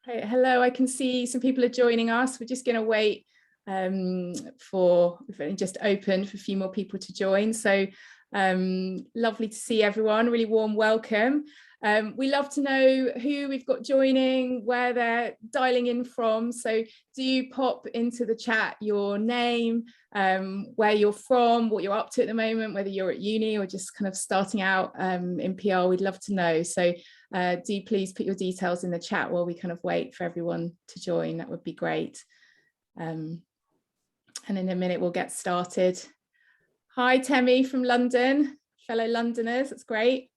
Right, hello, I can see some people are joining us. We're just going to wait for, we've only just opened for a few more people to join. So lovely to see everyone, really warm welcome. We love to know who we've got joining, where they're dialing in from. So do pop into the chat your name, where you're from, what you're up to at the moment, whether you're at uni or just kind of starting out in PR, we'd love to know. So do please put your details in the chat while we kind of wait for everyone to join. That would be great. And in a minute, we'll get started. Hi, Temi from London, fellow Londoners, that's great.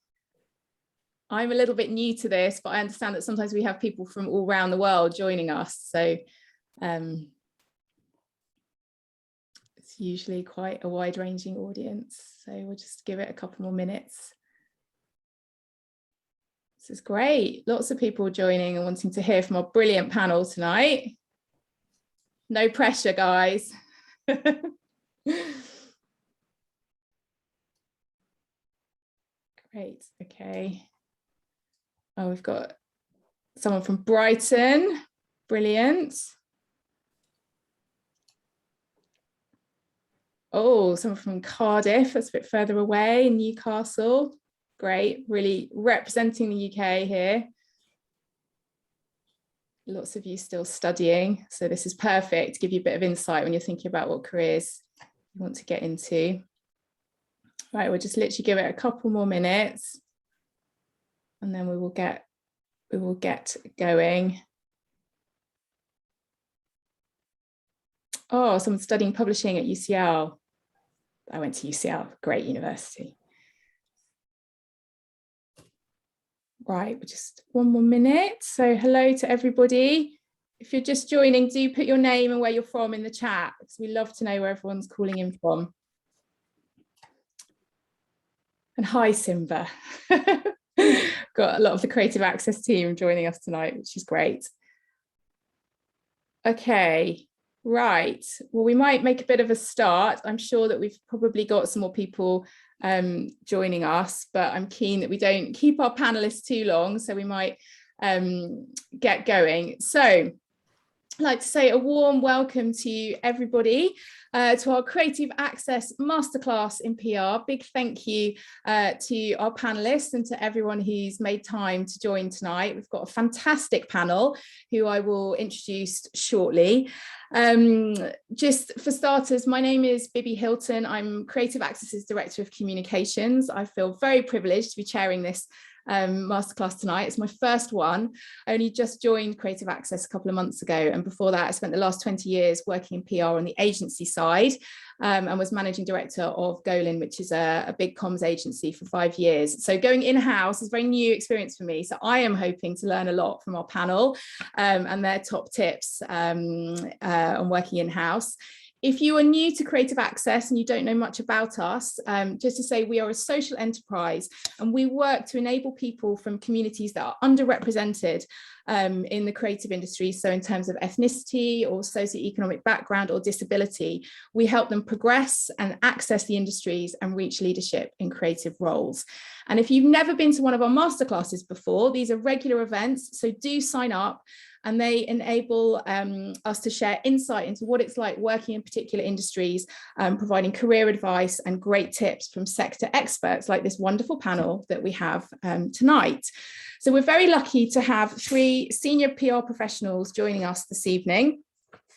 I'm a little bit new to this, but I understand that sometimes we have people from all around the world joining us. So it's usually quite a wide-ranging audience. So we'll just give it a couple more minutes. This is great. Lots of people joining and wanting to hear from our brilliant panel tonight. No pressure, guys. Great, okay. Oh, we've got someone from Brighton, brilliant. Oh, someone from Cardiff, that's a bit further away, Newcastle, great, really representing the UK here. Lots of you still studying, so this is perfect to give you a bit of insight when you're thinking about what careers you want to get into. Right, we'll just literally give it a couple more minutes and then we will get going. Oh, someone's studying publishing at UCL. I went to UCL, great university. Right, just one more minute. So hello to everybody. If you're just joining, do put your name and where you're from in the chat, because we love to know where everyone's calling in from. And hi, Simba. Got a lot of the Creative Access team joining us tonight, which is great. Okay, right. Well, we might make a bit of a start. I'm sure that we've probably got some more people joining us, but I'm keen that we don't keep our panelists too long, so we might get going. So I'd like to say a warm welcome to everybody to our Creative Access Masterclass in PR. Big thank you to our panelists and to everyone who's made time to join tonight. We've got a fantastic panel who I will introduce shortly. Just for starters, my name is Bibi Hilton. I'm Creative Access's Director of Communications. I feel very privileged to be chairing this masterclass tonight. It's my first one. I only just joined Creative Access a couple of months ago, and before that I spent the last 20 years working in PR on the agency side and was managing director of Golin, which is a big comms agency, for 5 years. So going in-house is a very new experience for me, so I am hoping to learn a lot from our panel and their top tips on working in-house. If you are new to Creative Access and you don't know much about us, just to say we are a social enterprise and we work to enable people from communities that are underrepresented in the creative industry. So in terms of ethnicity or socioeconomic background or disability, we help them progress and access the industries and reach leadership in creative roles. And if you've never been to one of our masterclasses before, these are regular events, so do sign up. And they enable us to share insight into what it's like working in particular industries, providing career advice and great tips from sector experts like this wonderful panel that we have tonight. So we're very lucky to have 3 senior PR professionals joining us this evening.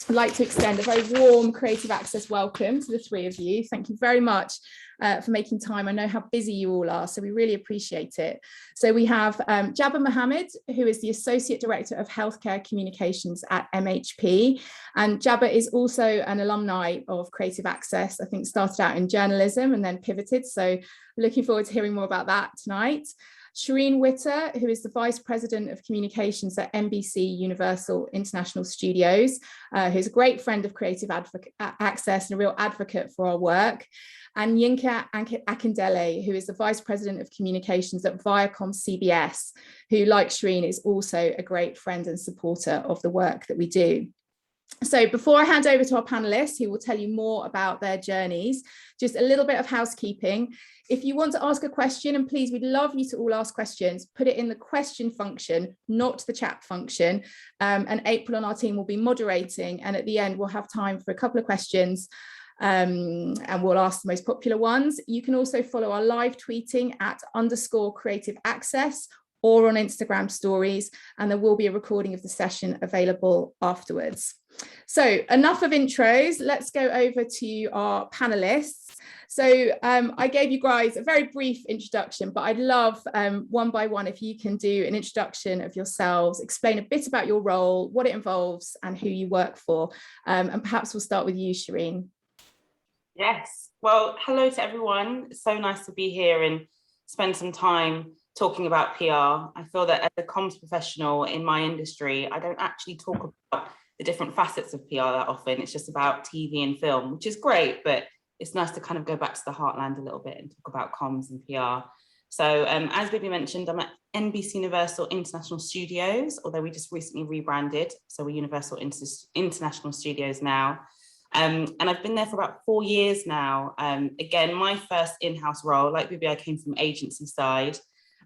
I'd like to extend a very warm Creative Access welcome to the 3 of you. Thank you very much for making time. I know how busy you all are, so we really appreciate it. So we have Mohamed, who is the Associate Director of Healthcare Communications at MHP. And Jabba is also an alumni of Creative Access. I think started out in journalism and then pivoted. So looking forward to hearing more about that tonight. Shereene Witter, who is the Vice President of Communications at NBCUniversal International Studios, who's a great friend of Creative Access and a real advocate for our work. And Yinka Akindele, who is the Vice President of Communications at ViacomCBS, who, like Shereene, is also a great friend and supporter of the work that we do. So before I hand over to our panelists, who will tell you more about their journeys, just a little bit of housekeeping. If you want to ask a question, and please, we'd love you to all ask questions, put it in the question function, not the chat function. And April on our team will be moderating. And at the end, we'll have time for a couple of questions. And we'll ask the most popular ones. You can also follow our live tweeting at _Creative Access or on Instagram stories, and there will be a recording of the session available afterwards. So enough of intros, let's go over to our panelists. So I gave you guys a very brief introduction, but I'd love one by one if you can do an introduction of yourselves, explain a bit about your role, what it involves and who you work for. And perhaps we'll start with you, Shereene. Yes, well, hello to everyone. So nice to be here and spend some time talking about PR. I feel that as a comms professional in my industry, I don't actually talk about the different facets of PR that often. It's just about TV and film, which is great, but it's nice to kind of go back to the heartland a little bit and talk about comms and PR. So as Bibi mentioned, I'm at NBCUniversal International Studios, although we just recently rebranded. So we're Universal International Studios now. And I've been there for about 4 years now. Again, my first in-house role, like Bibi, I came from agency side.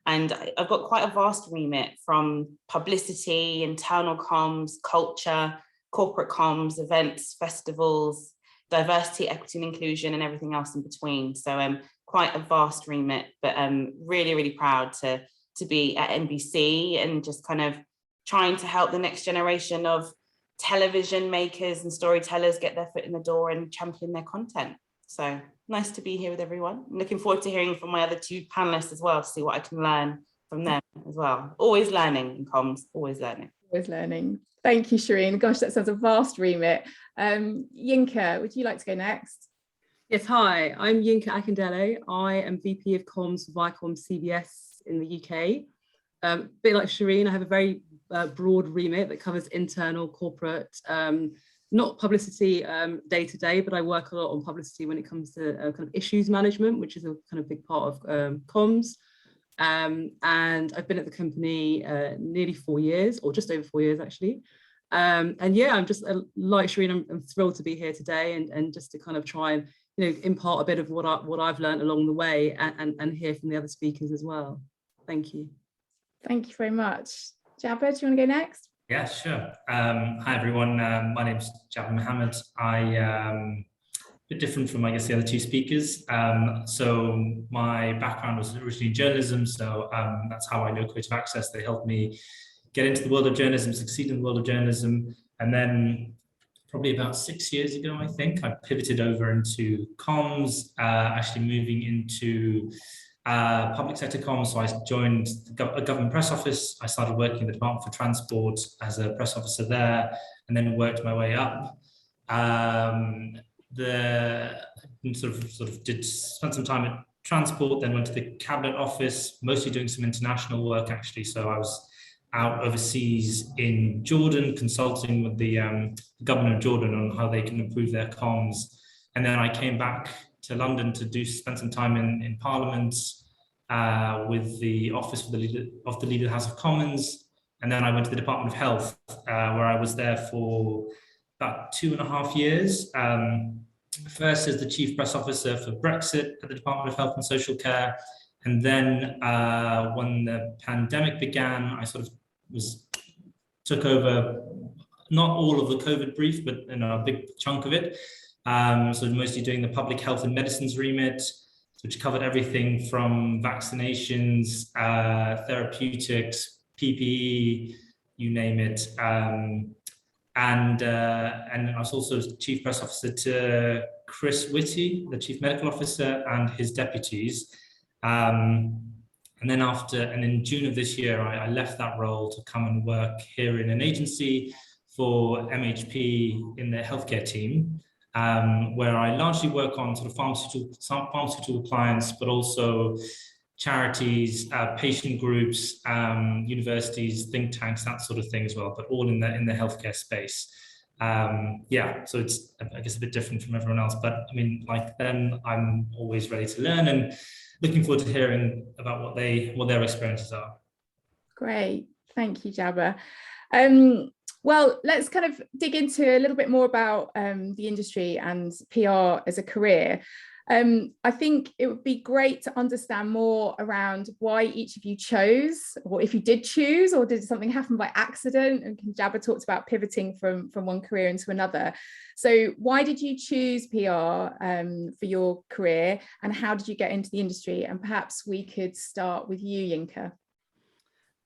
And I've got quite a vast remit from publicity, internal comms, culture, corporate comms, events, festivals, diversity, equity and inclusion, and everything else in between. So quite a vast remit, but really, really proud to be at NBC and just kind of trying to help the next generation of television makers and storytellers get their foot in the door and champion their content. So nice to be here with everyone. I'm looking forward to hearing from my other two panelists as well, to see what I can learn from them as well. Always learning in comms, always learning. Always learning. Thank you, Shereene. Gosh, that sounds a vast remit. Yinka, would you like to go next? Yes, hi, I'm Yinka Akindele. I am VP of Comms for CBS in the UK. A bit like Shereene, I have a very broad remit that covers internal, corporate, not publicity day to day, but I work a lot on publicity when it comes to kind of issues management, which is a kind of big part of comms. And I've been at the company nearly 4 years, or just over 4 years actually. And yeah, I'm just like Shereene, I'm thrilled to be here today and just to kind of try and impart a bit of what I've learned along the way and hear from the other speakers as well. Thank you. Thank you very much. Jabba, do you want to go next? Yeah, sure. Hi, everyone. My name's Jabba Mohamed. A bit different from, I guess, the other two speakers. So my background was originally in journalism. So that's how I know Creative Access. They helped me get into the world of journalism, succeed in the world of journalism. And then probably about 6 years ago, I think, I pivoted over into comms, actually moving into public sector comms. So I joined a government press office. I started working in the Department for Transport as a press officer there, and then worked my way up. Spent some time at Transport, then went to the Cabinet Office, mostly doing some international work actually. So I was out overseas in Jordan, consulting with the government of Jordan on how they can improve their comms. And then I came back to London to spend some time in Parliament with the Office of the Leader of the House of Commons. And then I went to the Department of Health, where I was there for about 2.5 years. First as the Chief Press Officer for Brexit at the Department of Health and Social Care. And then when the pandemic began, I sort of took over not all of the COVID brief, but a big chunk of it. So mostly doing the public health and medicines remit, which covered everything from vaccinations, therapeutics, PPE, you name it. And I was also Chief Press Officer to Chris Whitty, the Chief Medical Officer, and his deputies. And then in June of this year, I left that role to come and work here in an agency for MHP in their healthcare team, where I largely work on sort of pharmaceutical clients, but also charities, patient groups, universities, think tanks, that sort of thing as well, but all in the healthcare space. Yeah, so it's, I guess, a bit different from everyone else, but I mean, like them, I'm always ready to learn and looking forward to hearing about what their experiences are. Great, thank you, Jabba. Well, let's kind of dig into a little bit more about the industry and PR as a career. I think it would be great to understand more around why each of you chose, or if you did choose, or did something happen by accident? And Jabba talked about pivoting from one career into another. So why did you choose PR for your career, and how did you get into the industry? And perhaps we could start with you, Yinka.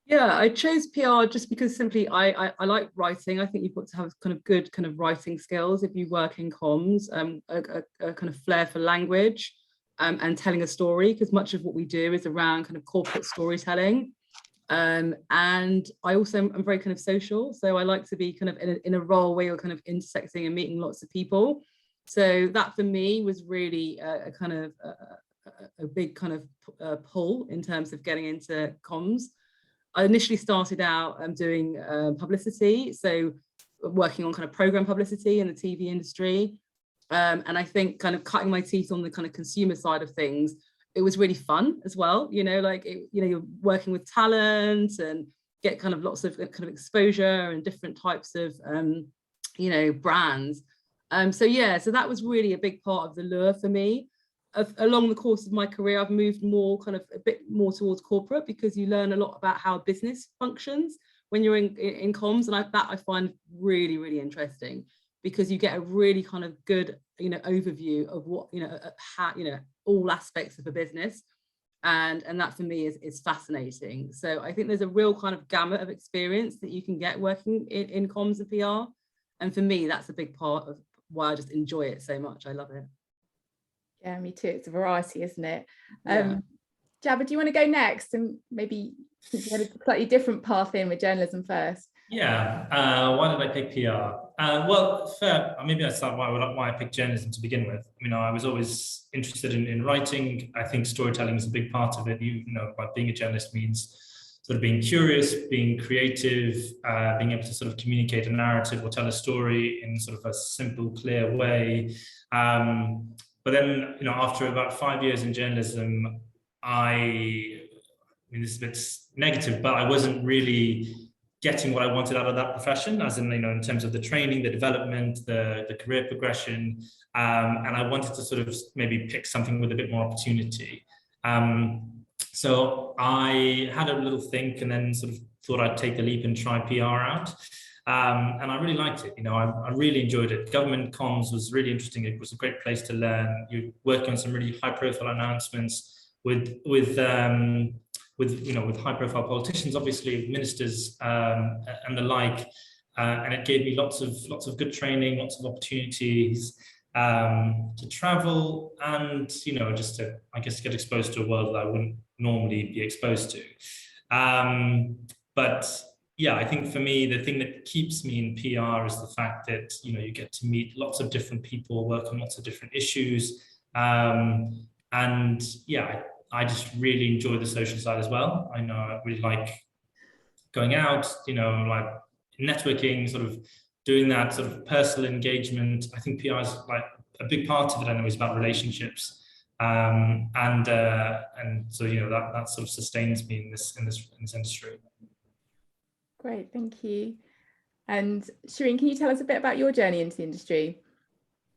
Yeah, I chose PR just because simply I like writing. I think you've got to have kind of good kind of writing skills if you work in comms, a kind of flair for language and telling a story, because much of what we do is around kind of corporate storytelling. And I also am very kind of social. So I like to be kind of in a role where you're kind of intersecting and meeting lots of people. So that for me was really a kind of a big kind of pull in terms of getting into comms. I initially started out doing publicity, so working on kind of program publicity in the TV industry. And I think kind of cutting my teeth on the kind of consumer side of things, it was really fun as well. Like, you're working with talent and get kind of lots of kind of exposure and different types of, brands. So that was really a big part of the lure for me. Along the course of my career, I've moved more kind of a bit more towards corporate, because you learn a lot about how business functions when you're in comms, and that I find really, really interesting, because you get a really kind of good overview of what how all aspects of a business, and that for me is fascinating. So I think there's a real kind of gamut of experience that you can get working in comms and PR, and for me that's a big part of why I just enjoy it so much. I love it. Yeah, me too. It's a variety, isn't it? Yeah. Jabba, do you want to go next, and maybe you had a slightly different path in with journalism first? Yeah. Why did I pick PR? Well, fair. Maybe I start why I picked journalism to begin with. I was always interested in writing. I think storytelling is a big part of it. By being a journalist means sort of being curious, being creative, being able to sort of communicate a narrative or tell a story in sort of a simple, clear way. But then, after about 5 years in journalism, this is a bit negative, but I wasn't really getting what I wanted out of that profession, as in, in terms of the training, the development, the career progression. And I wanted to sort of maybe pick something with a bit more opportunity. So I had a little think, and then sort of thought I'd take the leap and try PR out. And I really liked it. I really enjoyed it. Government comms was really interesting. It was a great place to learn. You're working on some really high-profile announcements with high-profile politicians, obviously, ministers and the like. And it gave me lots of good training, lots of opportunities to travel, and just to, I guess, get exposed to a world that I wouldn't normally be exposed to. But yeah, I think for me, the thing that keeps me in PR is the fact that, you get to meet lots of different people, work on lots of different issues. And yeah, I just really enjoy the social side as well. I know I really like going out, like networking, sort of doing that sort of personal engagement. I think PR is like a big part of it. I know is about relationships. And so, that sort of sustains me in this industry. Great, thank you. And Shereene, can you tell us a bit about your journey into the industry?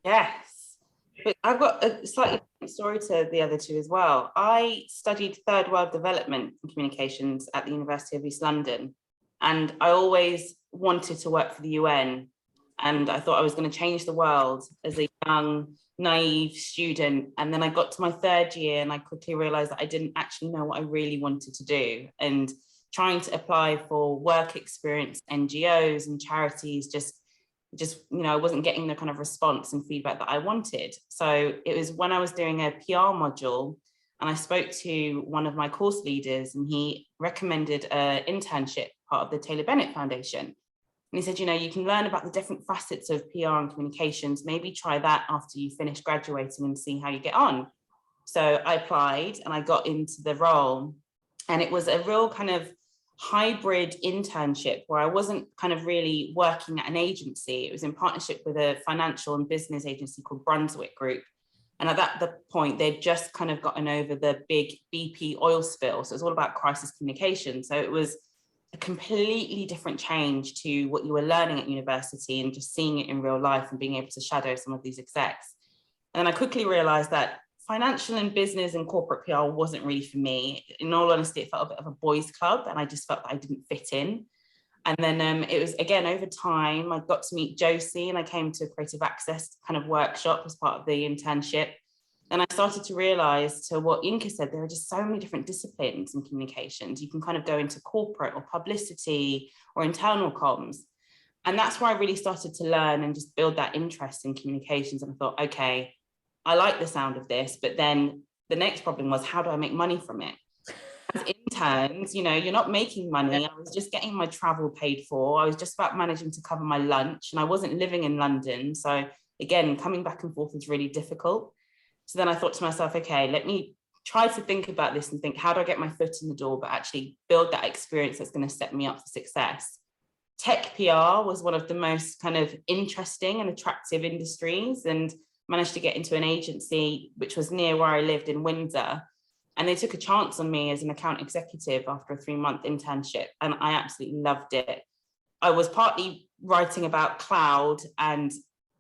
Yes, but I've got a slightly different story to the other two as well. I studied third world development and communications at the University of East London, and I always wanted to work for the UN, and I thought I was going to change the world as a young, naive student. And then I got to my third year and I quickly realized that I didn't actually know what I really wanted to do, and trying to apply for work experience, NGOs and charities, just I wasn't getting the kind of response and feedback that I wanted. So it was when I was doing a PR module, and I spoke to one of my course leaders, and he recommended an internship, part of the Taylor Bennett Foundation. And he said, you can learn about the different facets of PR and communications. Maybe try that after you finish graduating and see how you get on. So I applied and I got into the role. And it was a real kind of hybrid internship where I wasn't kind of really working at an agency. It was in partnership with a financial and business agency called Brunswick Group. And at that point, they'd just kind of gotten over the big BP oil spill. So it was all about crisis communication. So it was a completely different change to what you were learning at university and just seeing it in real life and being able to shadow some of these execs. And then I quickly realized that financial and business and corporate PR wasn't really for me. In all honesty, it felt a bit of a boys' club, and I just felt that I didn't fit in. And then it was, again, over time, I got to meet Josie, and I came to a Creative Access kind of workshop as part of the internship. And I started to realize, to what Yinka said, there are just so many different disciplines in communications. You can kind of go into corporate or publicity or internal comms. And that's where I really started to learn and just build that interest in communications. And I thought, okay, I like the sound of this, but then the next problem was, how do I make money from it? As interns, you know, you're not making money. I was just getting my travel paid for. I was just about managing to cover my lunch, and I wasn't living in London. So again, coming back and forth was really difficult. So then I thought to myself, okay, let me try to think about this and think, how do I get my foot in the door, but actually build that experience that's going to set me up for success? Tech PR was one of the most kind of interesting and attractive industries, and managed to get into an agency which was near where I lived in Windsor. And they took a chance on me as an account executive after a 3-month internship. And I absolutely loved it. I was partly writing about cloud and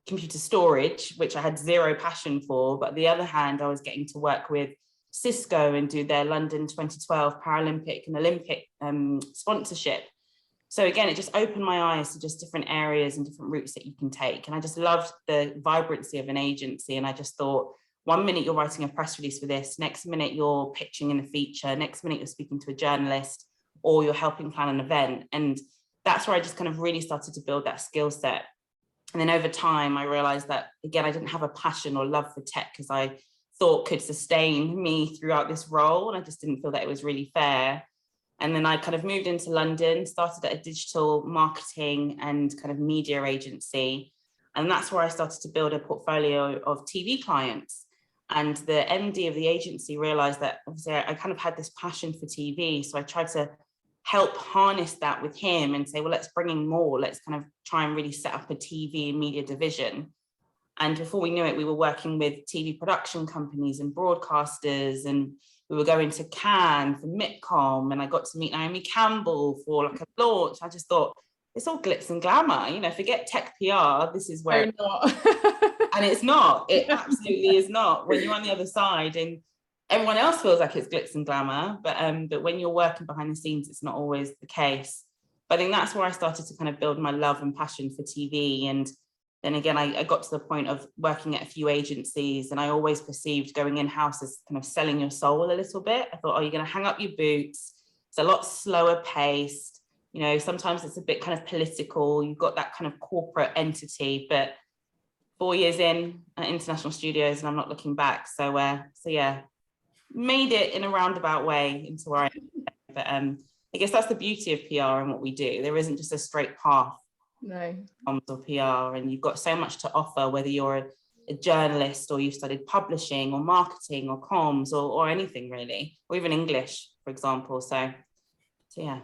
computer storage, which I had zero passion for. But on the other hand, I was getting to work with Cisco and do their London 2012 Paralympic and Olympic sponsorship. So again, it just opened my eyes to just different areas and different routes that you can take. And I just loved the vibrancy of an agency. And I just thought, 1 minute you're writing a press release for this, next minute you're pitching in a feature, next minute you're speaking to a journalist, or you're helping plan an event. And that's where I just kind of really started to build that skill set. And then over time, I realized that, again, I didn't have a passion or love for tech, because I thought could sustain me throughout this role. And I just didn't feel that it was really fair. And then I kind of moved into London, started at a digital marketing and kind of media agency. And that's where I started to build a portfolio of TV clients. And the MD of the agency realized that obviously I kind of had this passion for TV. So I tried to help harness that with him and say, well, let's bring in more. Let's kind of try and really set up a TV and media division. And before we knew it, we were working with TV production companies and broadcasters, and we were going to Cannes for MIPCOM, and I got to meet Naomi Campbell for like a launch. I just thought, it's all glitz and glamour, you know, forget tech PR, this is where and it's not, it absolutely is not. When you're on the other side and everyone else feels like it's glitz and glamour, but when you're working behind the scenes, it's not always the case. But I think that's where I started to kind of build my love and passion for TV. And then again, I got to the point of working at a few agencies, and I always perceived going in-house as kind of selling your soul a little bit. I thought, oh, you're going to hang up your boots. It's a lot slower paced. You know, sometimes it's a bit kind of political. You've got that kind of corporate entity, but 4 years in at International Studios, and I'm not looking back. So yeah, made it in a roundabout way into where I am. But I guess that's the beauty of PR and what we do. There isn't just a straight path. No. Comms or PR, and you've got so much to offer, whether you're a journalist or you've studied publishing or marketing or comms or anything really, or even English, for example. So yeah.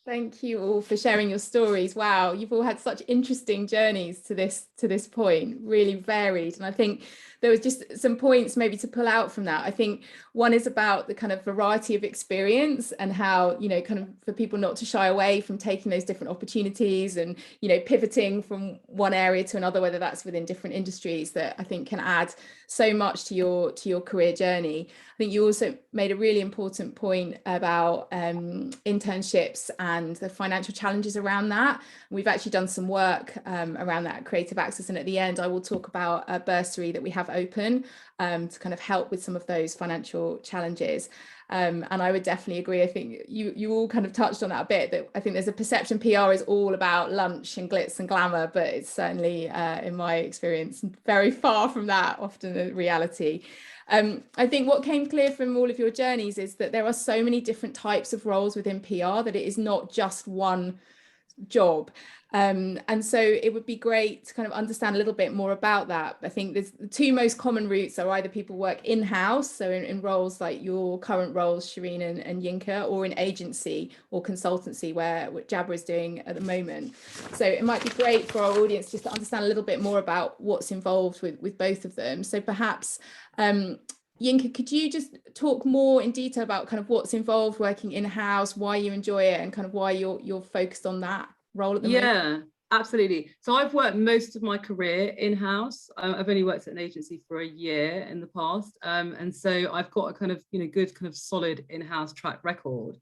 Thank you all for sharing your stories. Wow, you've all had such interesting journeys to this point, really varied. And I think there was just some points maybe to pull out from that. I think one is about the kind of variety of experience and how, you know, kind of for people not to shy away from taking those different opportunities and, you know, pivoting from one area to another, whether that's within different industries, that I think can add so much to your career journey. I think you also made a really important point about internships and the financial challenges around that. We've actually done some work around that at Creative Access, and at the end I will talk about a bursary that we have open to kind of help with some of those financial challenges. And I would definitely agree. I think you all kind of touched on that a bit, that I think there's a perception PR is all about lunch and glitz and glamour, but it's certainly in my experience very far from that, often the reality. I think what came clear from all of your journeys is that there are so many different types of roles within PR that it is not just one job. And so it would be great to kind of understand a little bit more about that. I think there's the two most common routes are either people work in-house, so in roles like your current roles, Shereene and Yinka, or in agency or consultancy, where what Jabra is doing at the moment. So it might be great for our audience just to understand a little bit more about what's involved with both of them. So perhaps Yinka, could you just talk more in detail about kind of what's involved working in-house, why you enjoy it, and kind of why you're focused on that role at the moment? Yeah, absolutely. So I've worked most of my career in-house. I've only worked at an agency for a year in the past, and so I've got a kind of good kind of solid in-house track record.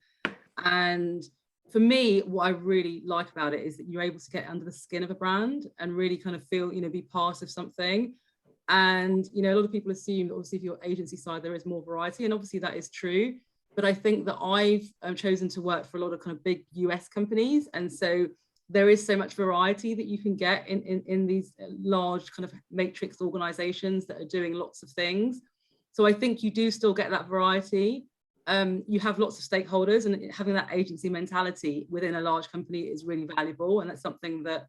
And for me, what I really like about it is that you're able to get under the skin of a brand and really kind of feel, be part of something. And, a lot of people assume that obviously if you're agency side, there is more variety. And obviously that is true. But I think that I've chosen to work for a lot of kind of big US companies. And so there is so much variety that you can get in these large kind of matrix organizations that are doing lots of things. So I think you do still get that variety. You have lots of stakeholders, and having that agency mentality within a large company is really valuable. And that's something that,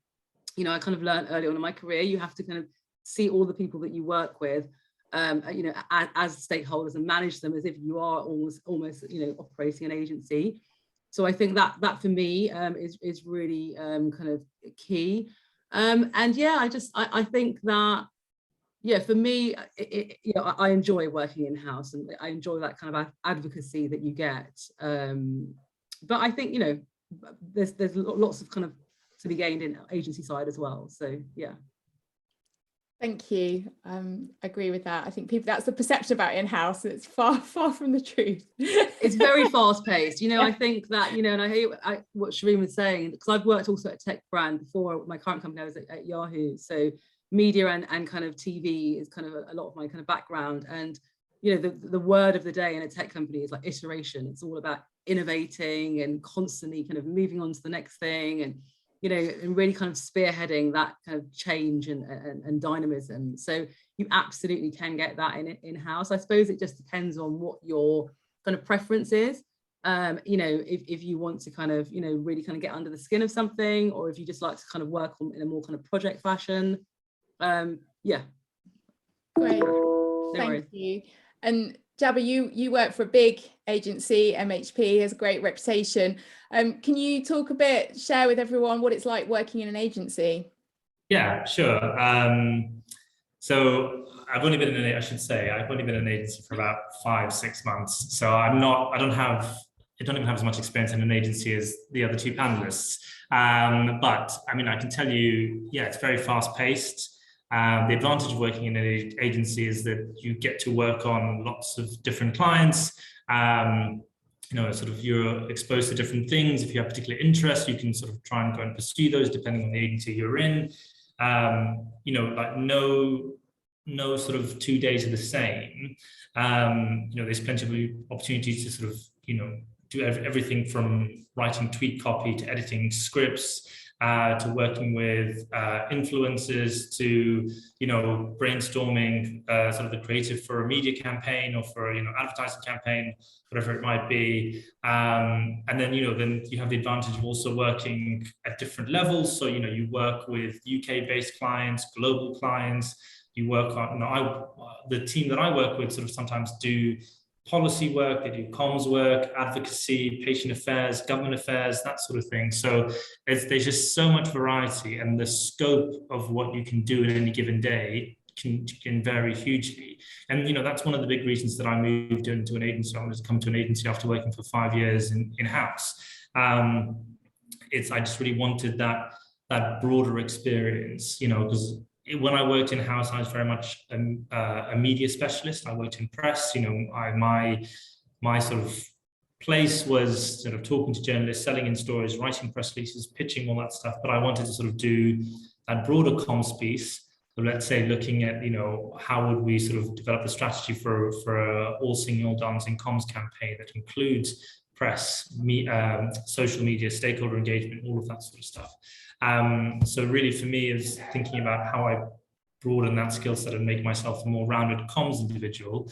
I kind of learned early on in my career. You have to kind of see all the people that you work with, as stakeholders, and manage them as if you are almost operating an agency. So I think that for me is really kind of key. And yeah, I think that, yeah, for me, I enjoy working in-house, and I enjoy that kind of advocacy that you get. But I think, there's lots of kind of to be gained in agency side as well. So yeah. Thank you. I agree with that. I think that's the perception about in-house. It's far from the truth. It's very fast paced. I think that, and I hear what Shereene was saying, because I've worked also at a tech brand before. My current company, I was at Yahoo. So media and kind of TV is kind of a lot of my kind of background. And, the word of the day in a tech company is like iteration. It's all about innovating and constantly kind of moving on to the next thing, and and really kind of spearheading that kind of change and dynamism. So you absolutely can get that in-house. I suppose it just depends on what your kind of preference is. If you want to kind of, really kind of get under the skin of something, or if you just like to kind of work on in a more kind of project fashion. Yeah. Great. Thank you. And Jabba, you work for a big agency. MHP has a great reputation. Can you talk a bit, share with everyone what it's like working in an agency? Yeah, sure. So I've only been in an agency for about 5-6 months. So I don't even have as much experience in an agency as the other two panelists. But I mean, I can tell you, yeah, it's very fast paced. The advantage of working in an agency is that you get to work on lots of different clients. Sort of you're exposed to different things. If you have particular interests, you can sort of try and go and pursue those depending on the agency you're in. Like no sort of 2 days are the same. There's plenty of opportunities to sort of, do everything from writing tweet copy to editing scripts, to working with influencers, to brainstorming sort of the creative for a media campaign or for advertising campaign, whatever it might be. And then then you have the advantage of also working at different levels. So you work with UK-based clients, global clients. You work on the team that I work with sort of sometimes do policy work, they do comms work, advocacy, patient affairs, government affairs, that sort of thing. So there's just so much variety, and the scope of what you can do in any given day can vary hugely. And that's one of the big reasons that I moved into an agency. I wanted to come to an agency after working for 5 years in-house. I just really wanted that broader experience, because when I worked in-house, I was very much a media specialist. I worked in press. My sort of place was sort of talking to journalists, selling in stories, writing press releases, pitching, all that stuff. But I wanted to sort of do that broader comms piece. So let's say looking at, how would we sort of develop a strategy for a all singing, all dancing comms campaign that includes press, social media, stakeholder engagement, all of that sort of stuff. So really for me is thinking about how I broaden that skill set and make myself a more rounded comms individual,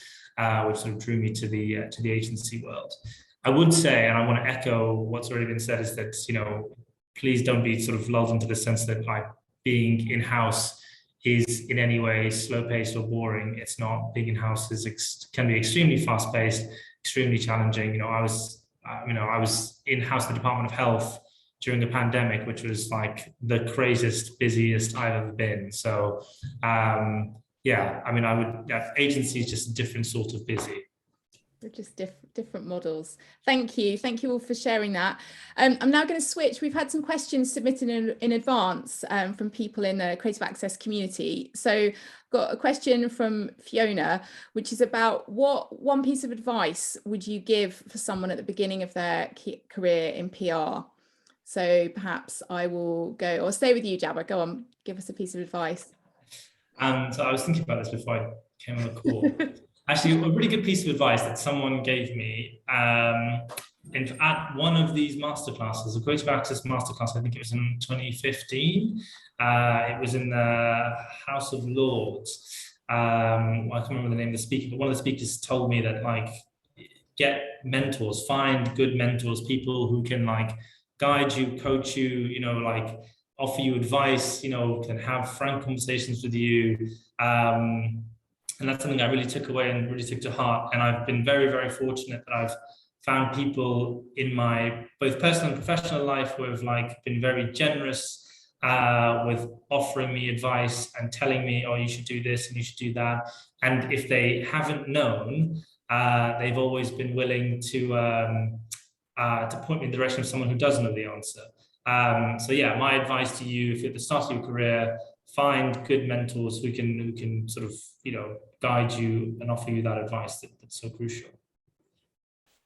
which sort of drew me to the agency world. I would say, and I want to echo what's already been said, is that, please don't be sort of lulled into the sense that like being in-house is in any way slow-paced or boring. It's not. Being in-house can be extremely fast-paced, extremely challenging. I was in-house at the Department of Health during the pandemic, which was like the craziest, busiest I've ever been. So, yeah, I mean, agency is just a different sort of busy. They're just different models. Thank you all for sharing that. I'm now going to switch. We've had some questions submitted in advance from people in the Creative Access community. So I've got a question from Fiona, which is about what one piece of advice would you give for someone at the beginning of their career in PR? So perhaps I will go, or stay with you, Jabba. Go on, give us a piece of advice. So I was thinking about this before I came on the call. Actually, a really good piece of advice that someone gave me at one of these masterclasses, a Creative Access Masterclass, I think it was in 2015. It was in the House of Lords. I can't remember the name of the speaker, but one of the speakers told me that, like, get mentors, find good mentors, people who can like guide you, coach you, you know, like offer you advice, you know, can have frank conversations with you. And that's something I really took away and really took to heart. And I've been very, very fortunate that I've found people in my both personal and professional life who have like been very generous with offering me advice and telling me, oh, you should do this and you should do that. And if they haven't known, they've always been willing to point me in the direction of someone who does know the answer. So yeah, my advice to you, if you're at the start of your career, find good mentors who can sort of, you know, guide you and offer you that advice that's so crucial.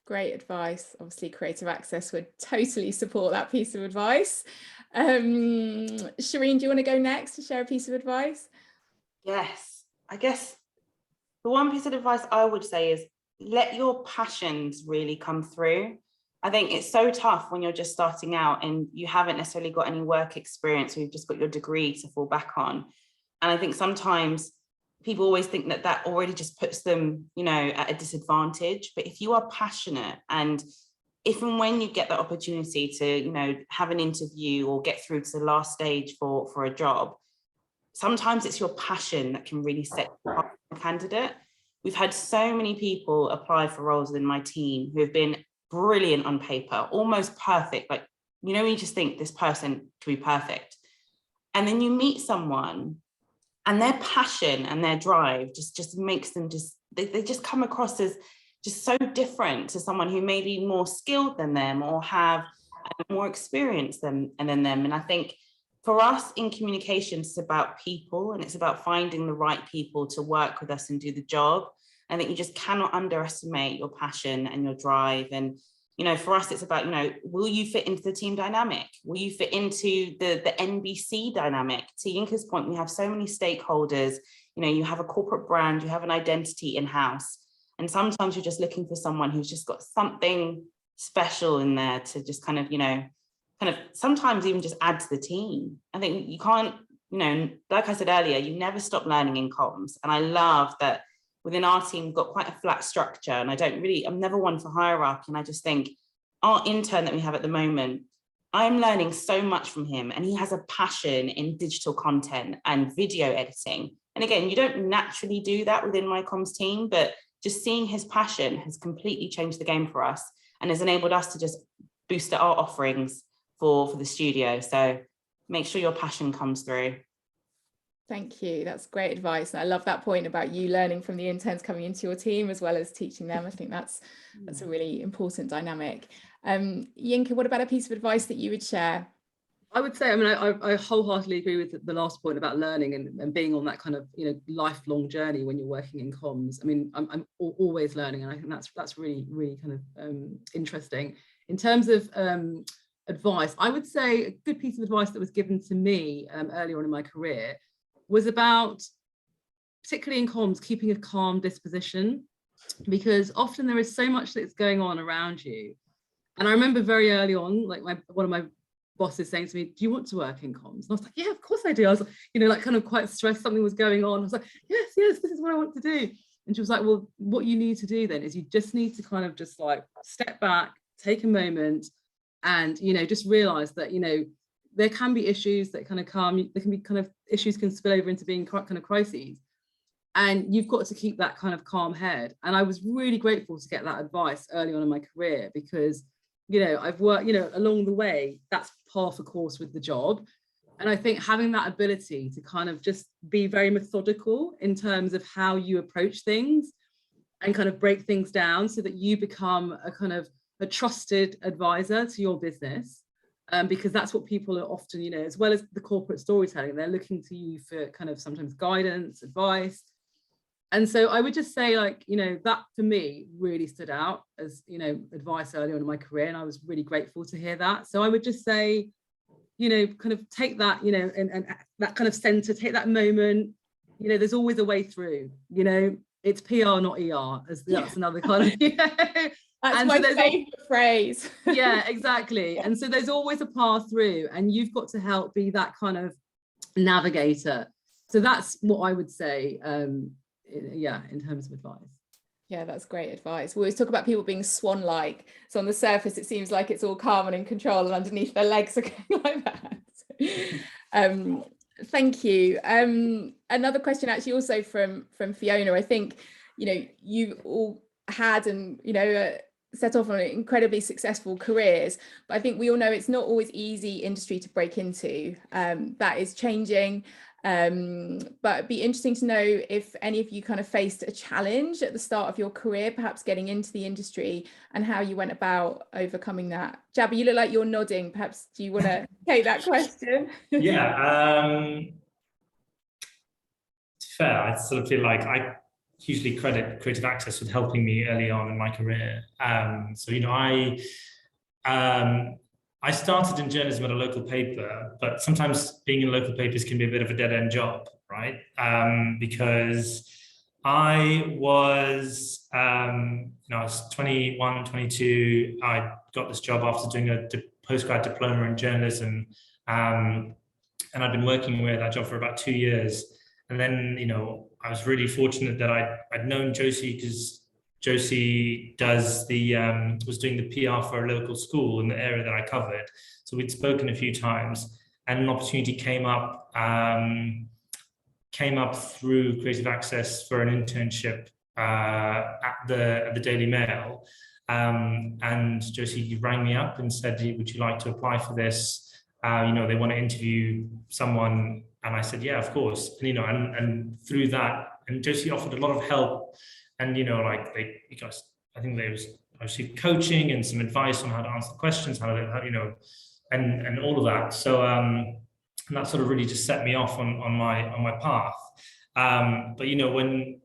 Great advice. Obviously, Creative Access would totally support that piece of advice. Shereene, do you want to go next to share a piece of advice? Yes, I guess the one piece of advice I would say is let your passions really come through. I think it's so tough when you're just starting out and you haven't necessarily got any work experience, or you've just got your degree to fall back on. And I think sometimes people always think that already just puts them, you know, at a disadvantage. But if you are passionate, and if and when you get the opportunity to, you know, have an interview or get through to the last stage for a job, sometimes it's your passion that can really set you up as a candidate. We've had so many people apply for roles within my team who have been brilliant on paper, almost perfect. Like, you know, you just think this person could be perfect. And then you meet someone and their passion and their drive just makes them they just come across as just so different to someone who may be more skilled than them or have more experience than them. And I think for us in communications, it's about people, and it's about finding the right people to work with us and do the job. I think you just cannot underestimate your passion and your drive. And, you know, for us, it's about, you know, will you fit into the team dynamic? Will you fit into the NBC dynamic? To Yinka's point, we have so many stakeholders. You know, you have a corporate brand, you have an identity in-house. And sometimes you're just looking for someone who's just got something special in there to just kind of, you know, sometimes even just add to the team. I think you can't, you know, like I said earlier, you never stop learning in comms. And I love that within our team, we've got quite a flat structure, and I'm never one for hierarchy. And I just think our intern that we have at the moment, I'm learning so much from him, and he has a passion in digital content and video editing. And again, you don't naturally do that within my comms team, but just seeing his passion has completely changed the game for us and has enabled us to just boost our offerings for the studio. So make sure your passion comes through. Thank you. That's great advice. And I love that point about you learning from the interns coming into your team as well as teaching them. I think that's a really important dynamic. Yinka, what about a piece of advice that you would share? I would say, I mean, I wholeheartedly agree with the last point about learning and being on that kind of, you know, lifelong journey when you're working in comms. I mean, I'm always learning, and I think that's really, really kind of interesting. In terms of advice, I would say a good piece of advice that was given to me earlier on in my career was about, particularly in comms, keeping a calm disposition, because often there is so much that's going on around you. And I remember very early on, like one of my bosses saying to me, do you want to work in comms? And I was like, yeah, of course I do. I was, you know, like kind of quite stressed, something was going on. I was like, yes, this is what I want to do. And she was like, well, what you need to do then is you just need to kind of just like step back, take a moment, and, you know, just realize that, you know, there can be issues that kind of come, there can be kind of issues can spill over into being kind of crises. And you've got to keep that kind of calm head. And I was really grateful to get that advice early on in my career, because, you know, I've worked, you know, along the way, that's half a course with the job. And I think having that ability to kind of just be very methodical in terms of how you approach things and kind of break things down so that you become a kind of a trusted advisor to your business, because that's what people are often, you know, as well as the corporate storytelling, they're looking to you for kind of sometimes guidance, advice. And so I would just say, like, you know, that for me really stood out as, you know, advice early on in my career, and I was really grateful to hear that. So I would just say, you know, kind of take that, you know, and that kind of center, take that moment, you know, there's always a way through, you know, it's PR, not ER, as that's another kind of, you know. That's and my so favorite phrase. Yeah, exactly. And so there's always a path through, and you've got to help be that kind of navigator. So that's what I would say, yeah, in terms of advice. Yeah, that's great advice. We always talk about people being swan-like. So on the surface, it seems like it's all calm and in control, and underneath their legs are going like that. Thank you. Another question actually also from Fiona. I think, you know, you all had and, you know, set off on incredibly successful careers, but I think we all know it's not always easy industry to break into. That is changing. But it'd be interesting to know if any of you kind of faced a challenge at the start of your career, perhaps getting into the industry, and how you went about overcoming that. Jabi, you look like you're nodding. Perhaps do you want to take that question? Yeah. Fair. I sort of feel like I hugely credit Creative Access with helping me early on in my career. So, you know, I started in journalism at a local paper, but sometimes being in local papers can be a bit of a dead-end job, right? Because I was, you know, I was 21, 22. I got this job after doing a postgrad diploma in journalism, and I'd been working with that job for about 2 years. And then, you know, I was really fortunate that I'd known Josie, because Josie was doing the PR for a local school in the area that I covered. So we'd spoken a few times, and an opportunity came up through Creative Access for an internship at the Daily Mail. And Josie rang me up and said, would you like to apply for this? You know, they want to interview someone. And I said, yeah, of course. And, you know, and through that, and Josie offered a lot of help. And, you know, like I think there was received coaching and some advice on how to answer the questions, how you know, and all of that. So, and that sort of really just set me off on my path. But, you know, when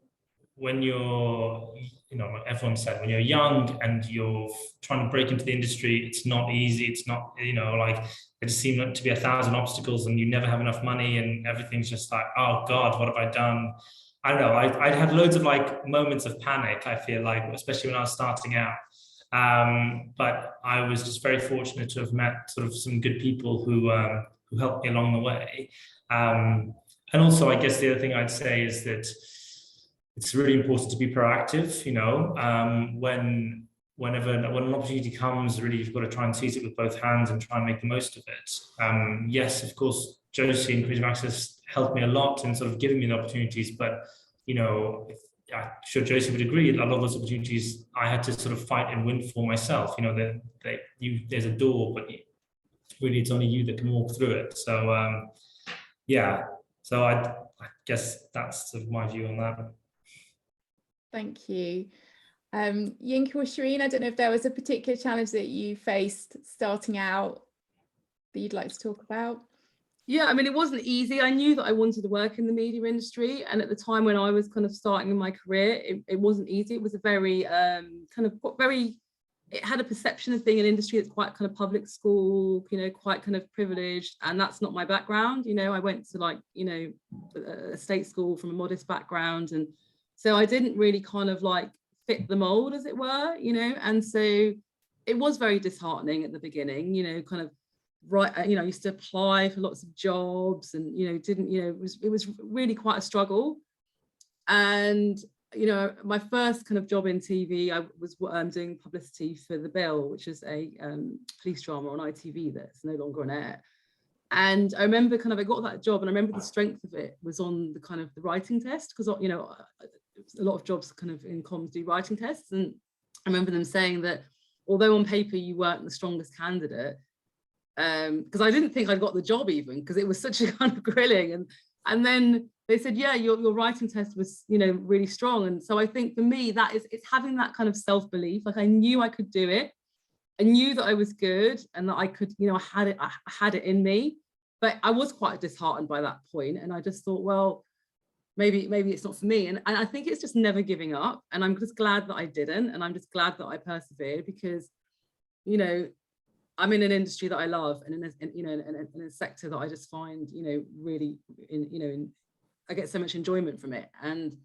you're, you know, like everyone said, when you're young and you're trying to break into the industry, it's not easy. It's not, you know, like it just seemed to be 1,000 obstacles, and you never have enough money, and everything's just like, oh God, what have I done? I don't know. I'd had loads of like moments of panic, I feel like, especially when I was starting out. But I was just very fortunate to have met sort of some good people who helped me along the way. And also, I guess the other thing I'd say is that it's really important to be proactive. You know, when an opportunity comes, really you've got to try and seize it with both hands and try and make the most of it. Yes, of course, Josie and Creative Access helped me a lot in sort of giving me the opportunities, but, you know, I'm sure Josie would agree, a lot of those opportunities I had to sort of fight and win for myself. You know, there's a door, but really it's only you that can walk through it. So yeah, so I guess that's sort of my view on that. Thank you. Yinka or Shereene, I don't know if there was a particular challenge that you faced starting out that you'd like to talk about. Yeah, I mean, it wasn't easy. I knew that I wanted to work in the media industry. And at the time when I was kind of starting in my career, it wasn't easy. It was a very it had a perception of being an industry that's quite kind of public school, you know, quite kind of privileged. And that's not my background. You know, I went to like, you know, a state school from a modest background. And so I didn't really kind of like fit the mold, as it were, you know. And so it was very disheartening at the beginning, you know, kind of, right, you know, I used to apply for lots of jobs and, you know, didn't, you know, it was really quite a struggle. And, you know, my first kind of job in TV, I was doing publicity for The Bill, which is a police drama on ITV that's no longer on air. And I remember kind of, I got that job, and I remember the strength of it was on the kind of the writing test, because, you know, a lot of jobs kind of in comms do writing tests. And I remember them saying that although on paper you weren't the strongest candidate, because I didn't think I'd got the job even, because it was such a kind of grilling. And then they said, yeah, your writing test was, you know, really strong. And so I think for me, it's having that kind of self-belief. Like I knew I could do it. I knew that I was good and that I could, you know, I had it in me. But I was quite disheartened by that point. And I just thought, well, maybe it's not for me. And I think it's just never giving up. And I'm just glad that I didn't. And I'm just glad that I persevered, because, you know, I'm in an industry that I love, and in a sector that I just find, you know, really, I get so much enjoyment from it. And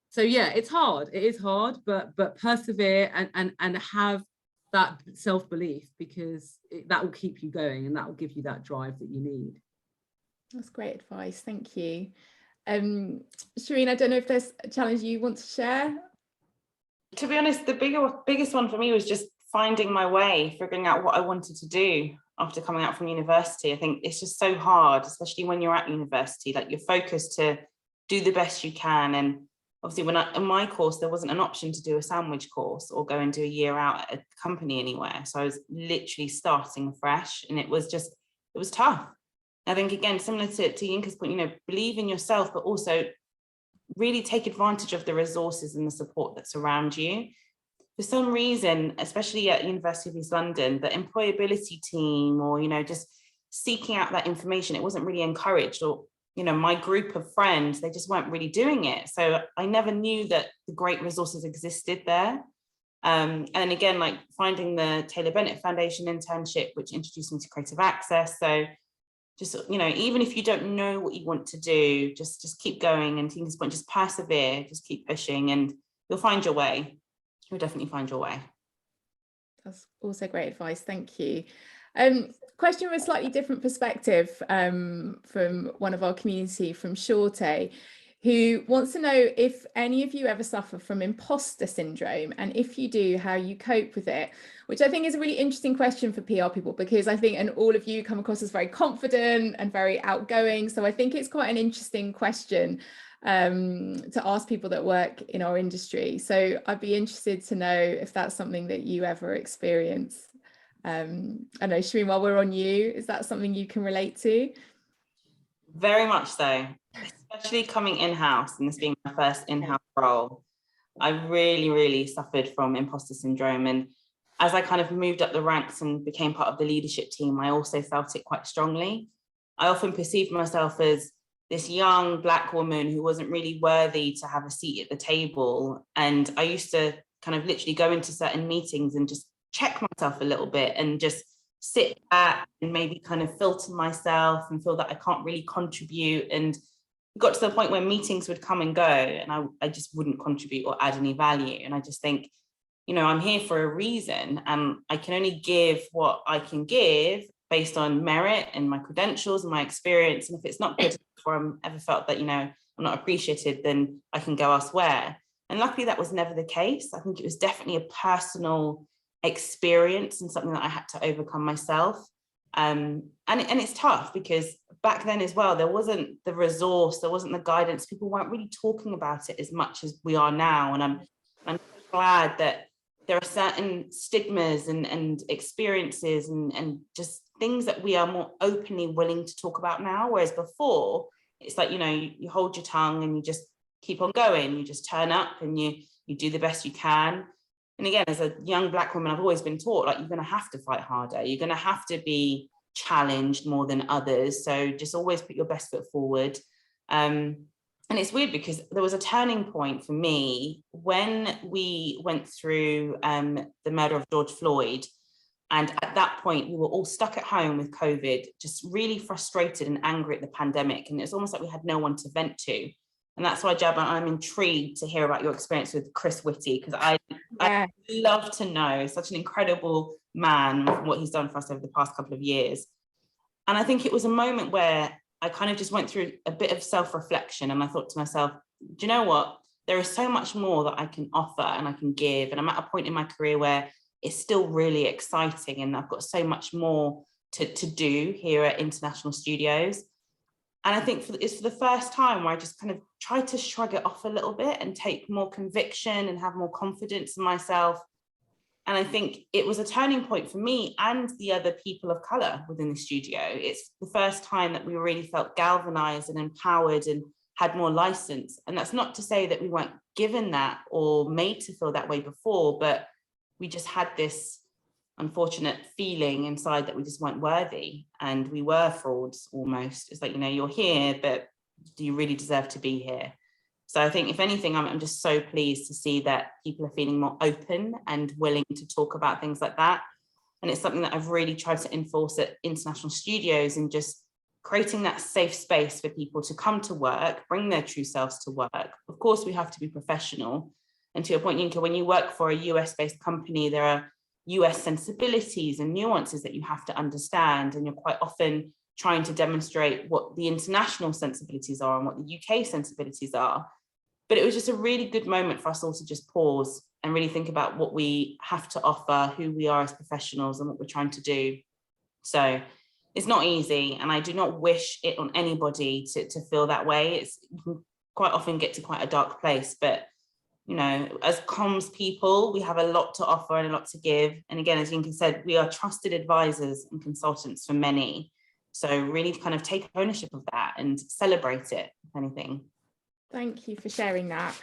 so, yeah, it's hard. It is hard, but persevere and have that self-belief, because that will keep you going and that will give you that drive that you need. That's great advice. Thank you. Shereene, I don't know if there's a challenge you want to share. To be honest, the biggest one for me was just finding my way, figuring out what I wanted to do after coming out from university. I think it's just so hard, especially when you're at university, like you're focused to do the best you can. And obviously in my course, there wasn't an option to do a sandwich course or go and do a year out at a company anywhere. So I was literally starting fresh, and it was tough. I think, again, similar to Yinka's point, you know, believe in yourself, but also really take advantage of the resources and the support that's around you. For some reason, especially at University of East London, the employability team, or, you know, just seeking out that information, it wasn't really encouraged. Or, you know, my group of friends, they just weren't really doing it. So I never knew that the great resources existed there. And again, like finding the Taylor Bennett Foundation internship, which introduced me to Creative Access. So just, you know, even if you don't know what you want to do, just keep going. And to this point, just persevere, just keep pushing, and you'll find your way. You'll definitely find your way. That's also great advice. Thank you. Question from a slightly different perspective, from one of our community, from Shorte, who wants to know if any of you ever suffer from imposter syndrome, and if you do, how you cope with it, which I think is a really interesting question for PR people, because I think, and all of you come across as very confident and very outgoing. So I think it's quite an interesting question to ask people that work in our industry. So I'd be interested to know if that's something that you ever experience. I know, Shereene, while we're on you, is that something you can relate to? Very much so, especially coming in-house and this being my first in-house role. I really, really suffered from imposter syndrome. And as I kind of moved up the ranks and became part of the leadership team, I also felt it quite strongly. I often perceived myself as this young Black woman who wasn't really worthy to have a seat at the table. And I used to kind of literally go into certain meetings and just check myself a little bit and just sit back and maybe kind of filter myself and feel that I can't really contribute. And it got to the point where meetings would come and go and I just wouldn't contribute or add any value. And I just think, you know, I'm here for a reason, and I can only give what I can give based on merit and my credentials and my experience. And if it's not good or I'm ever felt that, you know, I'm not appreciated, then I can go elsewhere. And luckily that was never the case. I think it was definitely a personal experience and something that I had to overcome myself. And it's tough because back then as well, there wasn't the resource, there wasn't the guidance. People weren't really talking about it as much as we are now. And I'm glad that there are certain stigmas and experiences and just things that we are more openly willing to talk about now. Whereas before, it's like, you know, you hold your tongue and you just keep on going. You just turn up and you do the best you can. And again, as a young Black woman, I've always been taught, like, you're going to have to fight harder. You're going to have to be challenged more than others. So just always put your best foot forward. And it's weird because there was a turning point for me when we went through the murder of George Floyd. And at that point, we were all stuck at home with COVID, just really frustrated and angry at the pandemic. And it's almost like we had no one to vent to. And that's why, Jab, I'm intrigued to hear about your experience with Chris Whitty, because I love to know, such an incredible man, what he's done for us over the past couple of years. And I think it was a moment where I kind of just went through a bit of self-reflection, and I thought to myself, do you know what? There is so much more that I can offer and I can give. And I'm at a point in my career where it's still really exciting and I've got so much more to do here at International Studios. And I think it's for the first time where I just kind of tried to shrug it off a little bit and take more conviction and have more confidence in myself. And I think it was a turning point for me and the other people of colour within the studio. It's the first time that we really felt galvanised and empowered and had more licence. And that's not to say that we weren't given that or made to feel that way before, but we just had this unfortunate feeling inside that we just weren't worthy and we were frauds almost. It's like, you're here, but do you really deserve to be here? So I think if anything, I'm just so pleased to see that people are feeling more open and willing to talk about things like that. And it's something that I've really tried to enforce at international studios, and just creating that safe space for people to come to work, bring their true selves to work. Of course, we have to be professional. And to your point, Yinka, when you work for a US-based company, there are US sensibilities and nuances that you have to understand. And you're quite often trying to demonstrate what the international sensibilities are and what the UK sensibilities are. But it was just a really good moment for us all to just pause and really think about what we have to offer, who we are as professionals and what we're trying to do. So it's not easy, and I do not wish it on anybody to feel that way. You can quite often get to quite a dark place, but as comms people, we have a lot to offer and a lot to give. And again, as Yinka said, we are trusted advisors and consultants for many. So really kind of take ownership of that and celebrate it, if anything. Thank you for sharing that.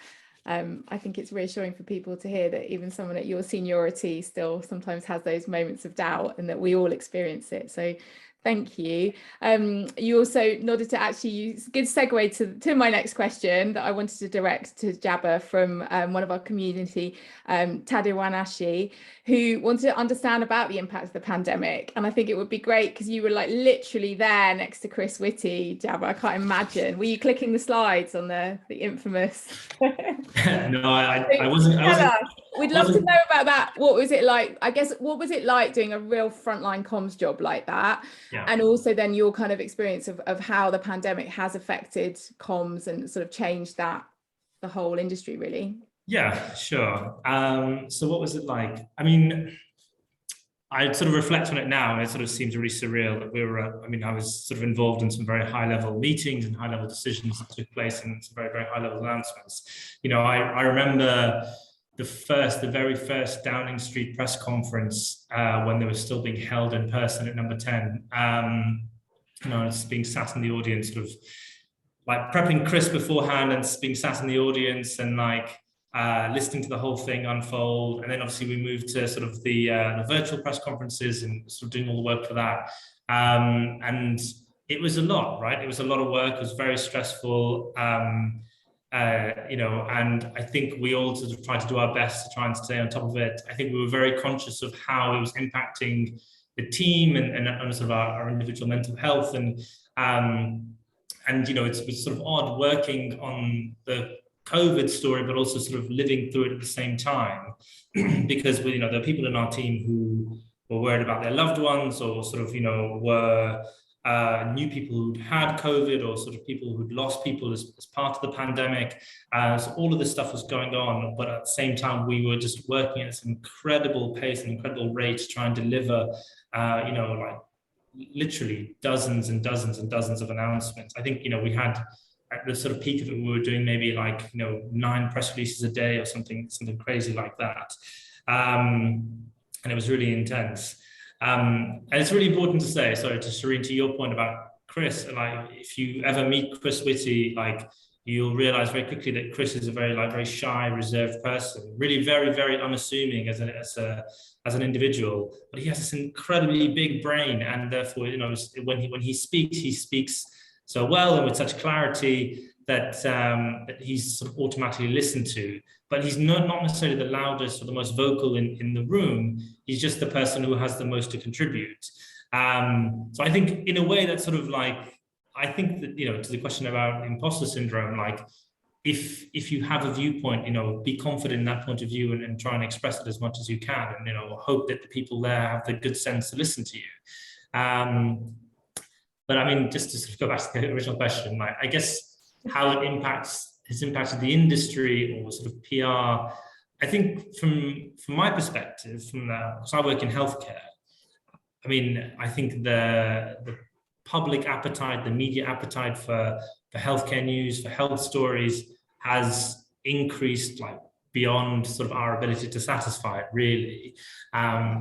I think it's reassuring for people to hear that even someone at your seniority still sometimes has those moments of doubt, and that we all experience it. So thank you. You also nodded to actually good segue to my next question that I wanted to direct to Jabba from one of our community, Tadewanashi, who wanted to understand about the impact of the pandemic. And I think it would be great because you were like literally there next to Chris Whitty, Jabba. I can't imagine. Were you clicking the slides on the infamous? No, I wasn't. We'd love to know about that. What was it like? I guess, what was it like doing a real frontline comms job like that? Yeah. And also then your kind of experience of how the pandemic has affected comms and sort of changed the whole industry, really. Yeah, sure. So what was it like? I mean, I sort of reflect on it now, and it sort of seems really surreal that I was sort of involved in some very high level meetings and high level decisions that took place, and some very, very high level announcements. I remember the very first Downing Street press conference when they were still being held in person at Number 10. I was being sat in the audience, sort of like prepping Chris beforehand, and being sat in the audience and listening to the whole thing unfold. And then obviously we moved to sort of the virtual press conferences and sort of doing all the work for that. And it was a lot, right? It was a lot of work. It was very stressful. And I think we all sort of tried to do our best to try and stay on top of it. I think we were very conscious of how it was impacting the team and sort of our individual mental health. And it's sort of odd working on the COVID story, but also sort of living through it at the same time, because there are people in our team who were worried about their loved ones, or sort of were new people who'd had COVID, or sort of people who'd lost people as part of the pandemic. So all of this stuff was going on, but at the same time, we were just working at this incredible pace and incredible rate to try and deliver, literally dozens and dozens and dozens of announcements. I think, we had, at the sort of peak of it, we were doing maybe 9 press releases a day or something crazy like that. And it was really intense. And it's really important to say, sorry, to Shereene, to your point about Chris, if you ever meet Chris Whitty, you'll realize very quickly that Chris is a very shy, reserved person, really very, very unassuming as an individual, but he has this incredibly big brain, and therefore, when he speaks so well and with such clarity that he's sort of automatically listened to. But he's not necessarily the loudest or the most vocal in the room. He's just the person who has the most to contribute. So I think in a way that's sort of I think that, to the question about imposter syndrome, if you have a viewpoint, be confident in that point of view and try and express it as much as you can, and, hope that the people there have the good sense to listen to you. But I mean, just to sort of go back to the original question, I guess how it has impacted the industry or sort of PR. I think from my perspective, because I work in healthcare, I mean, I think the public appetite, the media appetite for healthcare news, for health stories has increased beyond sort of our ability to satisfy it, really.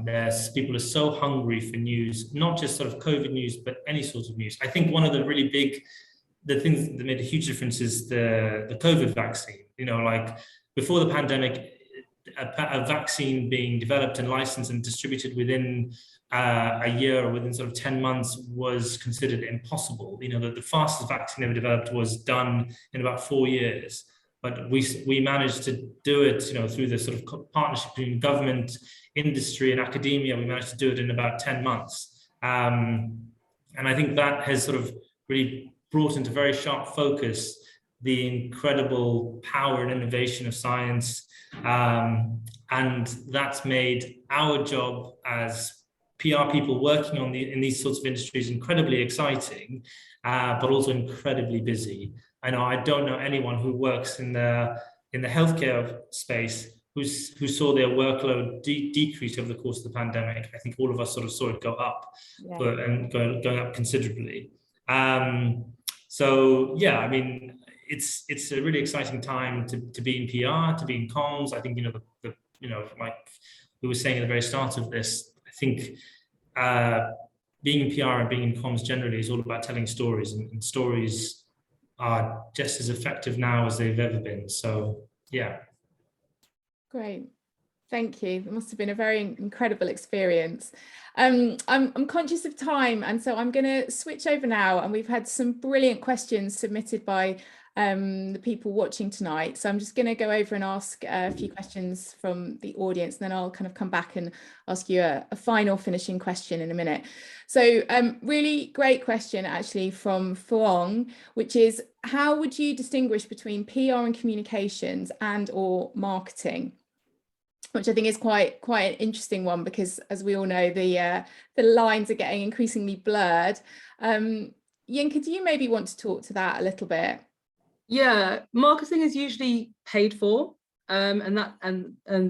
There's people are so hungry for news, not just sort of COVID news, but any sort of news. I think one of the really big, the things that made a huge difference is the COVID vaccine. You know, like before the pandemic, a vaccine being developed and licensed and distributed within a year or within sort of 10 months was considered impossible. You know, the fastest vaccine ever developed was done in about 4 years. But we managed to do it, you know, through the sort of partnership between government, industry, and academia. We managed to do it in about 10 months. And I think that has sort of really brought into very sharp focus the incredible power and innovation of science. And that's made our job as PR people working on in these sorts of industries incredibly exciting, but also incredibly busy. I know I don't know anyone who works in the healthcare space who saw their workload decrease over the course of the pandemic. I think all of us sort of saw it go up, and going up considerably. So yeah, I mean, it's a really exciting time to be in PR, to be in comms. I think, you know, like we were saying at the very start of this, I think being in PR and being in comms generally is all about telling stories, and stories are just as effective now as they've ever been. So yeah. Great. Thank you. It must have been a very incredible experience. I'm conscious of time, and so I'm going to switch over now, and we've had some brilliant questions submitted by the people watching tonight. So I'm just going to go over and ask a few questions from the audience, and then I'll kind of come back and ask you a final finishing question in a minute. So really great question actually from Fuong, which is, how would you distinguish between PR and communications and or marketing? Which I think is quite an interesting one, because as we all know, the lines are getting increasingly blurred. Yinka, do you maybe want to talk to that a little bit? Yeah, marketing is usually paid for, and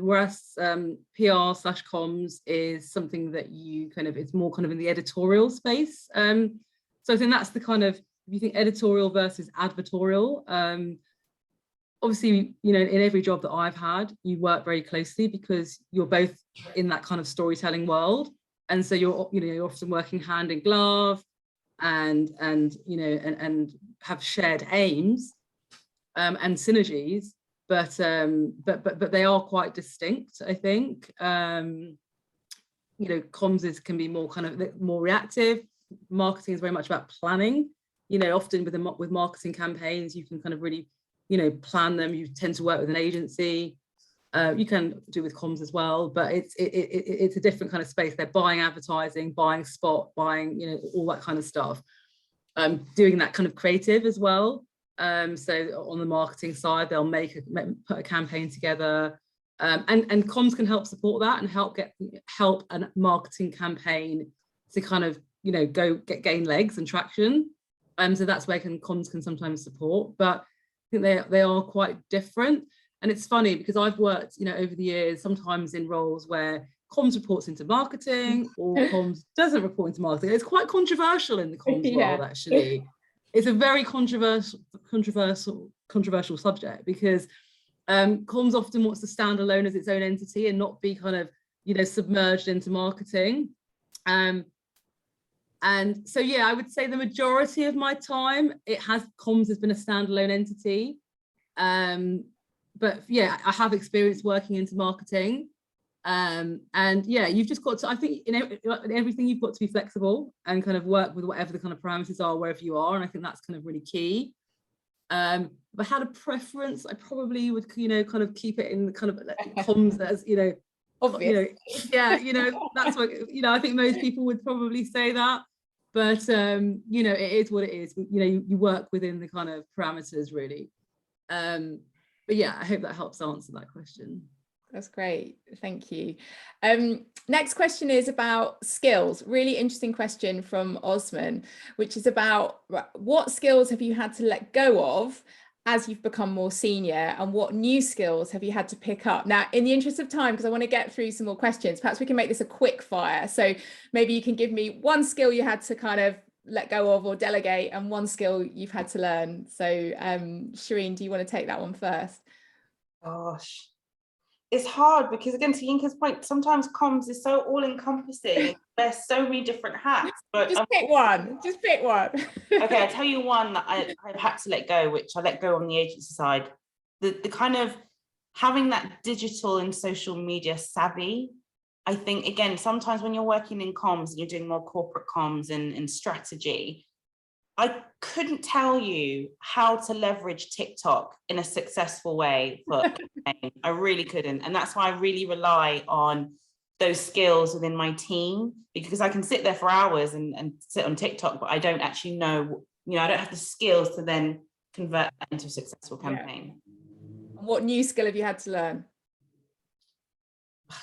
whereas PR/comms is something that you kind of, it's more kind of in the editorial space. So I think that's the kind of, if you think editorial versus advertorial, obviously, you know, in every job that I've had, you work very closely because you're both in that kind of storytelling world, and so you're often working hand in glove, and you know, and have shared aims and synergies, but they are quite distinct, I think. You know, comms can be more kind of more reactive. Marketing is very much about planning. You know, often with marketing campaigns, you can kind of really, you know, plan them. You tend to work with an agency. You can do with comms as well, but it's a different kind of space. They're buying advertising, buying spot, buying, you know, all that kind of stuff. Doing that kind of creative as well. So on the marketing side, they'll put a campaign together, and comms can help support that and help a marketing campaign to kind of, you know, gain legs and traction. So that's where comms can sometimes support, but I think they are quite different. And it's funny because I've worked, you know, over the years, sometimes in roles where comms reports into marketing or comms doesn't report into marketing. It's quite controversial in the comms world, actually. It's a very controversial subject, because comms often wants to stand alone as its own entity and not be kind of, you know, submerged into marketing. And so, yeah, I would say the majority of my time, comms has been a standalone entity. But yeah, I have experience working into marketing. And yeah, you've just got to, I think in everything, you've got to be flexible and kind of work with whatever the kind of parameters are wherever you are. And I think that's kind of really key. If I had a preference, I probably would, you know, kind of keep it in the kind of comms as, you know, obvious. You know, yeah, you know, that's what, you know, I think most people would probably say that. But, you know, it is what it is. You know, you work within the kind of parameters, really. But yeah, I hope that helps answer that question. That's great. Thank you. Next question is about skills. Really interesting question from Osman, which is about what skills have you had to let go of as you've become more senior, and what new skills have you had to pick up? Now, in the interest of time, because I want to get through some more questions, perhaps we can make this a quick fire. So maybe you can give me one skill you had to kind of let go of or delegate, and one skill you've had to learn. So Shereene, do you want to take that one first? Gosh, it's hard because, again, to Yinka's point, sometimes comms is so all-encompassing. There's so many different hats. But just pick one. Just pick one. Okay, I'll tell you one that I've had to let go, which I let go on the agency side. The kind of having that digital and social media savvy. I think, again, sometimes when you're working in comms and you're doing more corporate comms and strategy, I couldn't tell you how to leverage TikTok in a successful way for a campaign. I really couldn't. And that's why I really rely on those skills within my team, because I can sit there for hours and sit on TikTok, but I don't actually know, I don't have the skills to then convert that into a successful campaign. Yeah. What new skill have you had to learn?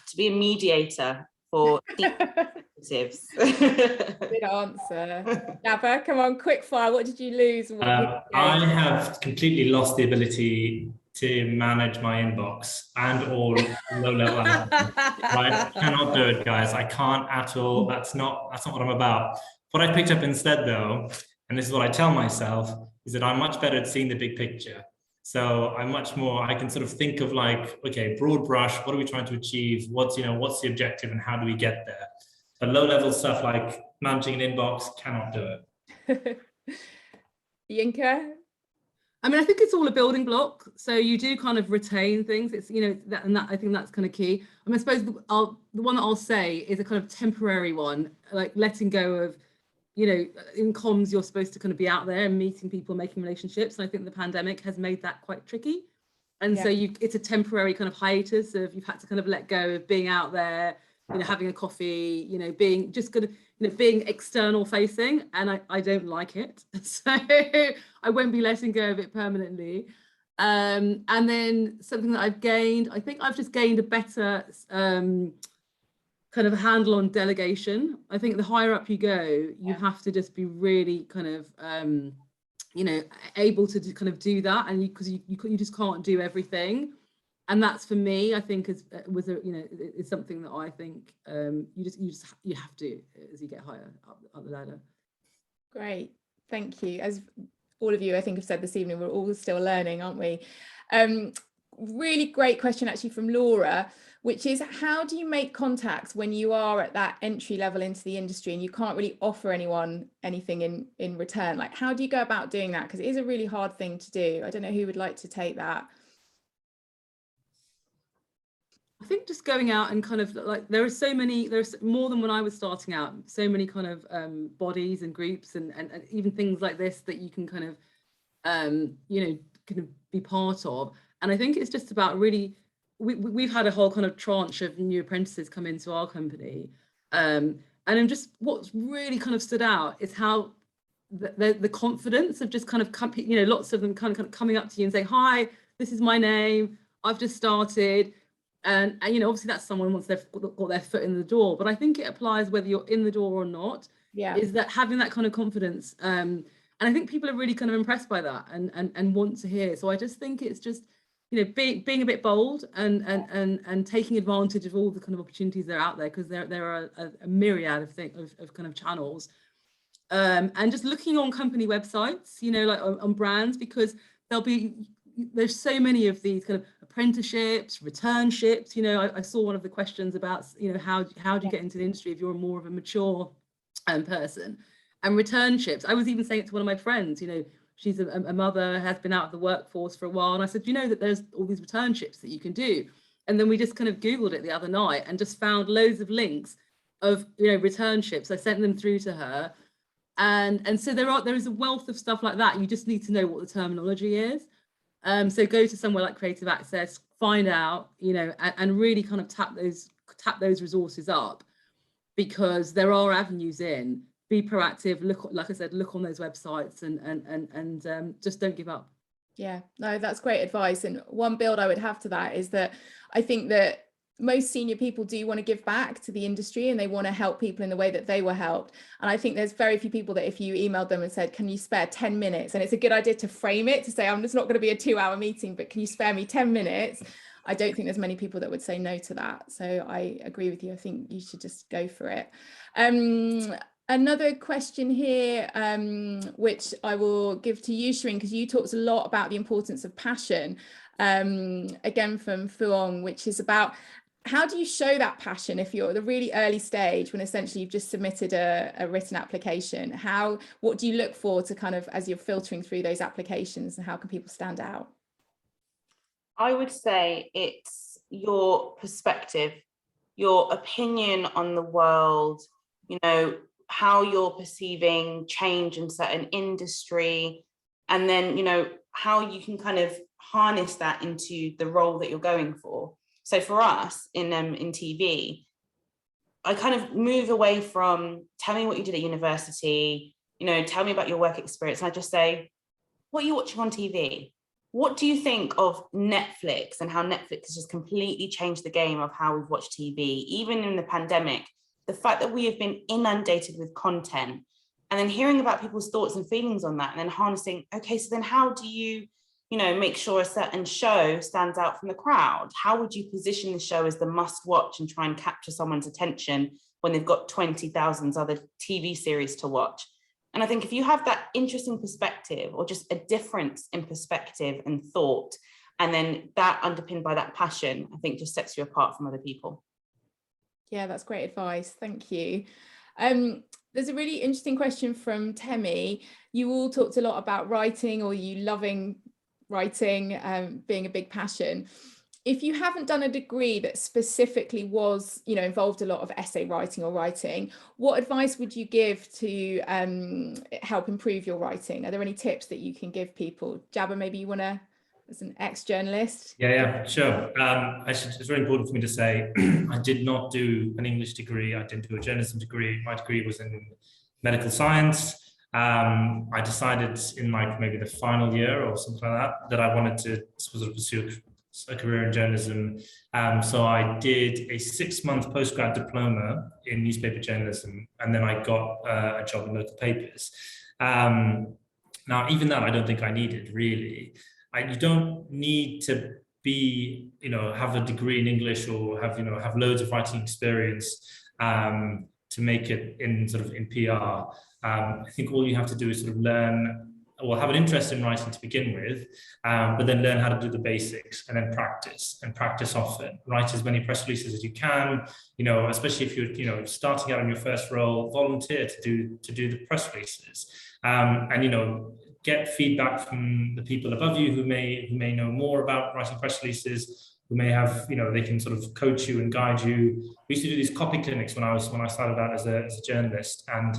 To be a mediator for executives. Good answer. Gabba, come on, quick fire. What did you lose? I have completely lost the ability to manage my inbox and all low-level admin. I cannot do it, guys. I can't at all. That's not what I'm about. What I picked up instead, though, and this is what I tell myself, is that I'm much better at seeing the big picture. So I can sort of think of like, okay, broad brush, what are we trying to achieve? What's the objective and how do we get there? But low-level stuff like managing an inbox, cannot do it. Yinka? I mean, I think it's all a building block. So you do kind of retain things. It's, I think that's kind of key. I mean, I suppose the one that I'll say is a kind of temporary one, like letting go of, in comms, you're supposed to kind of be out there and meeting people, making relationships. And I think the pandemic has made that quite tricky. And so it's a temporary kind of hiatus of you've had to kind of let go of being out there, having a coffee, being just kind of, being external facing, and I don't like it. So I won't be letting go of it permanently. And then something that I've gained, I think I've just gained a better kind of handle on delegation. I think the higher up you go, you have to just be really kind of, able to kind of do that, and because you just can't do everything. And that's, for me, I think is something that I think you have to as you get higher up the ladder. Great, thank you. As all of you, I think, have said this evening, we're all still learning, aren't we? Really great question actually from Laura, which is, how do you make contacts when you are at that entry level into the industry and you can't really offer anyone anything in return? Like, how do you go about doing that? Because it is a really hard thing to do. I don't know who would like to take that. I think just going out and kind of like, there's more than when I was starting out, so many kind of bodies and groups and even things like this that you can kind of, kind of be part of. And I think it's just about really, we've had a whole kind of tranche of new apprentices come into our company. And then just what's really kind of stood out is how the confidence of just kind of, lots of them kind of coming up to you and saying, hi, this is my name, I've just started. And obviously that's someone once they've got their foot in the door, but I think it applies whether you're in the door or not. Is that having that kind of confidence, and I think people are really kind of impressed by that and want to hear. So I just think it's just being a bit bold and taking advantage of all the kind of opportunities that are out there, because there are a myriad of kind of channels, and just looking on company websites, like on brands, because there's so many of these kind of apprenticeships, returnships. I saw one of the questions about, how do you get into the industry if you're more of a mature person, and returnships. I was even saying it to one of my friends, she's a mother, has been out of the workforce for a while. And I said, that there's all these returnships that you can do. And then we just kind of Googled it the other night and just found loads of links of, returnships. I sent them through to her. And so there is a wealth of stuff like that. You just need to know what the terminology is. So go to somewhere like Creative Access, find out, and really kind of tap those resources up, because there are avenues in. Be proactive. Look, like I said, look on those websites and just don't give up. Yeah, no, that's great advice. And one build I would have to that is that I think that most senior people do want to give back to the industry and they want to help people in the way that they were helped. And I think there's very few people that if you emailed them and said, can you spare 10 minutes? And it's a good idea to frame it to say, I'm just not going to be a 2-hour meeting, but can you spare me 10 minutes? I don't think there's many people that would say no to that. So I agree with you. I think you should just go for it. Another question here, which I will give to you, Shereene, because you talked a lot about the importance of passion. again from Fuong, which is about how do you show that passion if you're at the really early stage when essentially you've just submitted a written application? What do you look for to kind of, as you're filtering through those applications, and how can people stand out? I would say it's your perspective, your opinion on the world, you know, how you're perceiving change in certain industry, and then, you know, how you can kind of harness that into the role that you're going for. So for us in TV, I kind of move away from tell me what you did at university, you know, tell me about your work experience. And I just say, what are you watching on TV? What do you think of Netflix and how Netflix has just completely changed the game of how we've watched TV? Even in the pandemic, the fact that we have been inundated with content, and then hearing about people's thoughts and feelings on that, and then harnessing, okay, so then how do you know, make sure a certain show stands out from the crowd? How would you position the show as the must watch and try and capture someone's attention when they've got 20,000 other TV series to watch? And I think if you have that interesting perspective, or just a difference in perspective and thought, and then that underpinned by that passion, I think just sets you apart from other people. Yeah, that's great advice. Thank you. There's a really interesting question from Temi. You all talked a lot about writing, or you loving writing, being a big passion. If you haven't done a degree that specifically was, you know, involved a lot of essay writing or writing, what advice would you give to help improve your writing? Are there any tips that you can give people? Jabba, maybe you want to, as an ex-journalist? Yeah, sure. It's very important for me to say, I did not do an English degree. I didn't do a journalism degree. My degree was in medical science. I decided in like maybe the final year or something like that I wanted to sort of pursue a career in journalism. So I did a 6-month postgrad diploma in newspaper journalism, and then I got a job in local papers. Now, even that I don't think I needed really. You don't need to be, you know, have a degree in English or have, you know, have loads of writing experience to make it in sort of in PR. I think all you have to do is sort of learn, or have an interest in writing to begin with, but then learn how to do the basics, and then practice often. Write as many press releases as you can, you know, especially if you're, you know, starting out in your first role, volunteer to do the press releases, and, you know, get feedback from the people above you who may know more about writing press releases, who may have, you know, they can sort of coach you and guide you. We used to do these copy clinics when I started out as a journalist, and,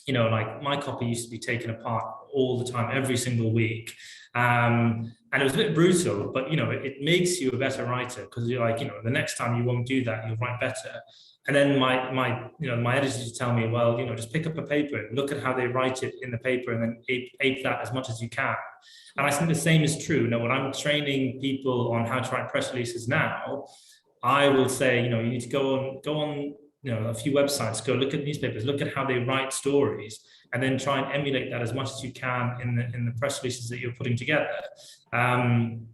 you know, like my copy used to be taken apart all the time, every single week. And it was a bit brutal, but, you know, it makes you a better writer, because you're like, you know, the next time you won't do that, you'll write better. And then my editors used to tell me, well, you know, just pick up a paper, look at how they write it in the paper, and then ape that as much as you can. And I think the same is true. Now, when I'm training people on how to write press releases now, I will say, you know, you need to go on, you know, a few websites, go look at newspapers, look at how they write stories, and then try and emulate that as much as you can in the press releases that you're putting together. And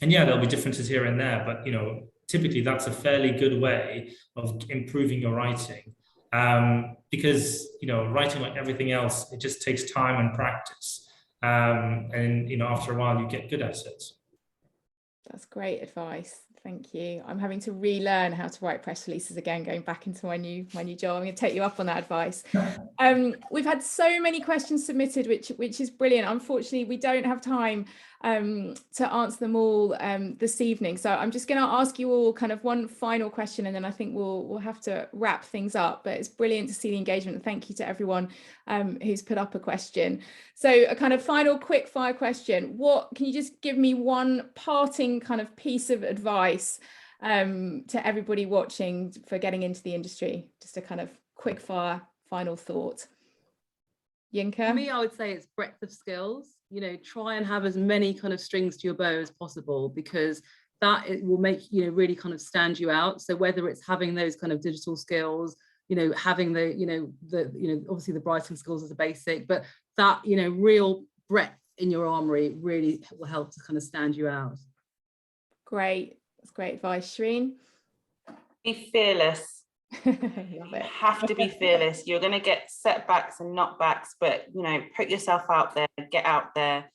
yeah, there'll be differences here and there, but, you know, typically that's a fairly good way of improving your writing, because, you know, writing, like everything else, it just takes time and practice, and, you know, after a while you get good at it. That's great advice. Thank you. I'm having to relearn how to write press releases again, going back into my new job. I'm going to take you up on that advice. We've had so many questions submitted, which is brilliant. Unfortunately, we don't have time to answer them all this evening. So I'm just going to ask you all kind of one final question, and then I think we'll have to wrap things up. But it's brilliant to see the engagement, and thank you to everyone who's put up a question. So a kind of final quick fire question. Can you just give me one parting kind of piece of advice to everybody watching for getting into the industry? Just a kind of quick fire final thought. Yinka? For me, I would say it's breadth of skills. You know, try and have as many kind of strings to your bow as possible, because that it will make, you know, really kind of stand you out. So whether it's having those kind of digital skills, you know, having the obviously the writing skills as a basic, but that, you know, real breadth in your armory really will help to kind of stand you out. Great. That's great advice. Shereene? Be fearless. Love You it. have to be fearless. You're going to get setbacks and knockbacks, but, you know, put yourself out there, get out there,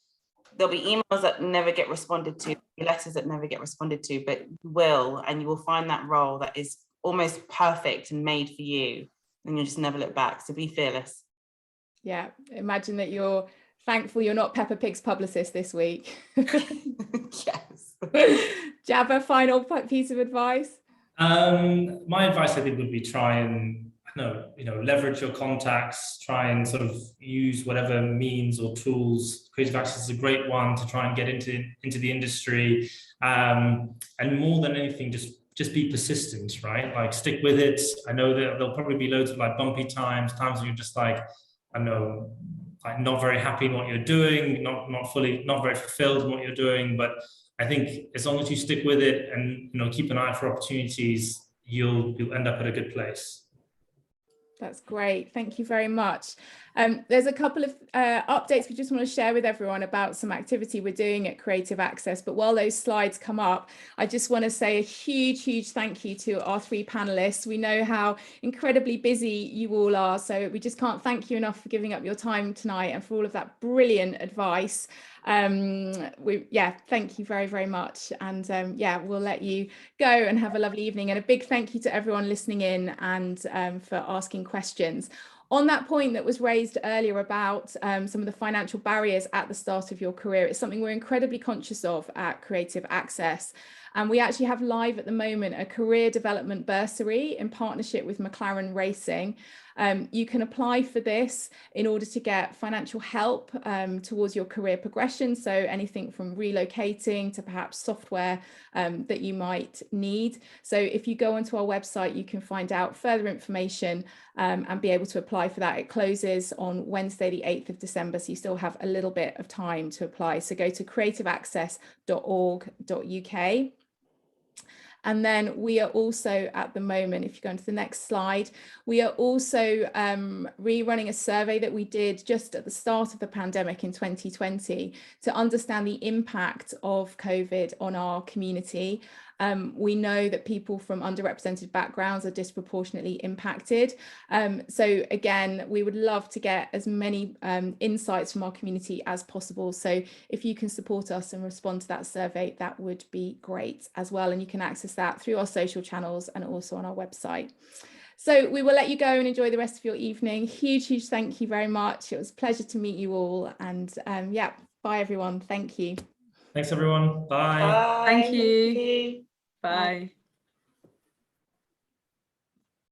there'll be emails that never get responded to, letters that never get responded to, but you will, and you will find that role that is almost perfect and made for you, and you'll just never look back. So be fearless. Yeah, imagine that you're thankful you're not Peppa Pig's publicist this week. Yes. Do you have a final piece of advice? My advice, I think, would be try and leverage your contacts, try and sort of use whatever means or tools. Creative Access is a great one to try and get into the industry. And more than anything, just be persistent, right? Like, stick with it. I know that there'll probably be loads of like bumpy times when you're just like, I know, like not very happy in what you're doing, not very fulfilled in what you're doing. But I think as long as you stick with it and keep an eye out for opportunities, you'll end up at a good place. That's great. Thank you very much. There's a couple of updates we just want to share with everyone about some activity we're doing at Creative Access. But while those slides come up, I just want to say a huge thank you to our 3 panelists. We know how incredibly busy you all are, so we just can't thank you enough for giving up your time tonight and for all of that brilliant advice. Thank you very much, and we'll let you go and have a lovely evening, and a big thank you to everyone listening in and for asking questions. On that point that was raised earlier about some of the financial barriers at the start of your career, it's something we're incredibly conscious of at Creative Access. And we actually have live at the moment a career development bursary in partnership with McLaren Racing. You can apply for this in order to get financial help towards your career progression. So anything from relocating to perhaps software that you might need. So if you go onto our website, you can find out further information and be able to apply for that. It closes on Wednesday, the 8th of December. So you still have a little bit of time to apply. So go to creativeaccess.org.uk. And then we are also at the moment, if you go into the next slide, we are also rerunning a survey that we did just at the start of the pandemic in 2020 to understand the impact of COVID on our community. We know that people from underrepresented backgrounds are disproportionately impacted. So again, we would love to get as many insights from our community as possible. So if you can support us and respond to that survey, that would be great as well. And you can access that through our social channels and also on our website. So we will let you go and enjoy the rest of your evening. Huge thank you very much. It was a pleasure to meet you all. And bye everyone. Thank you. Thanks everyone. Bye. Bye. Thank you. Bye.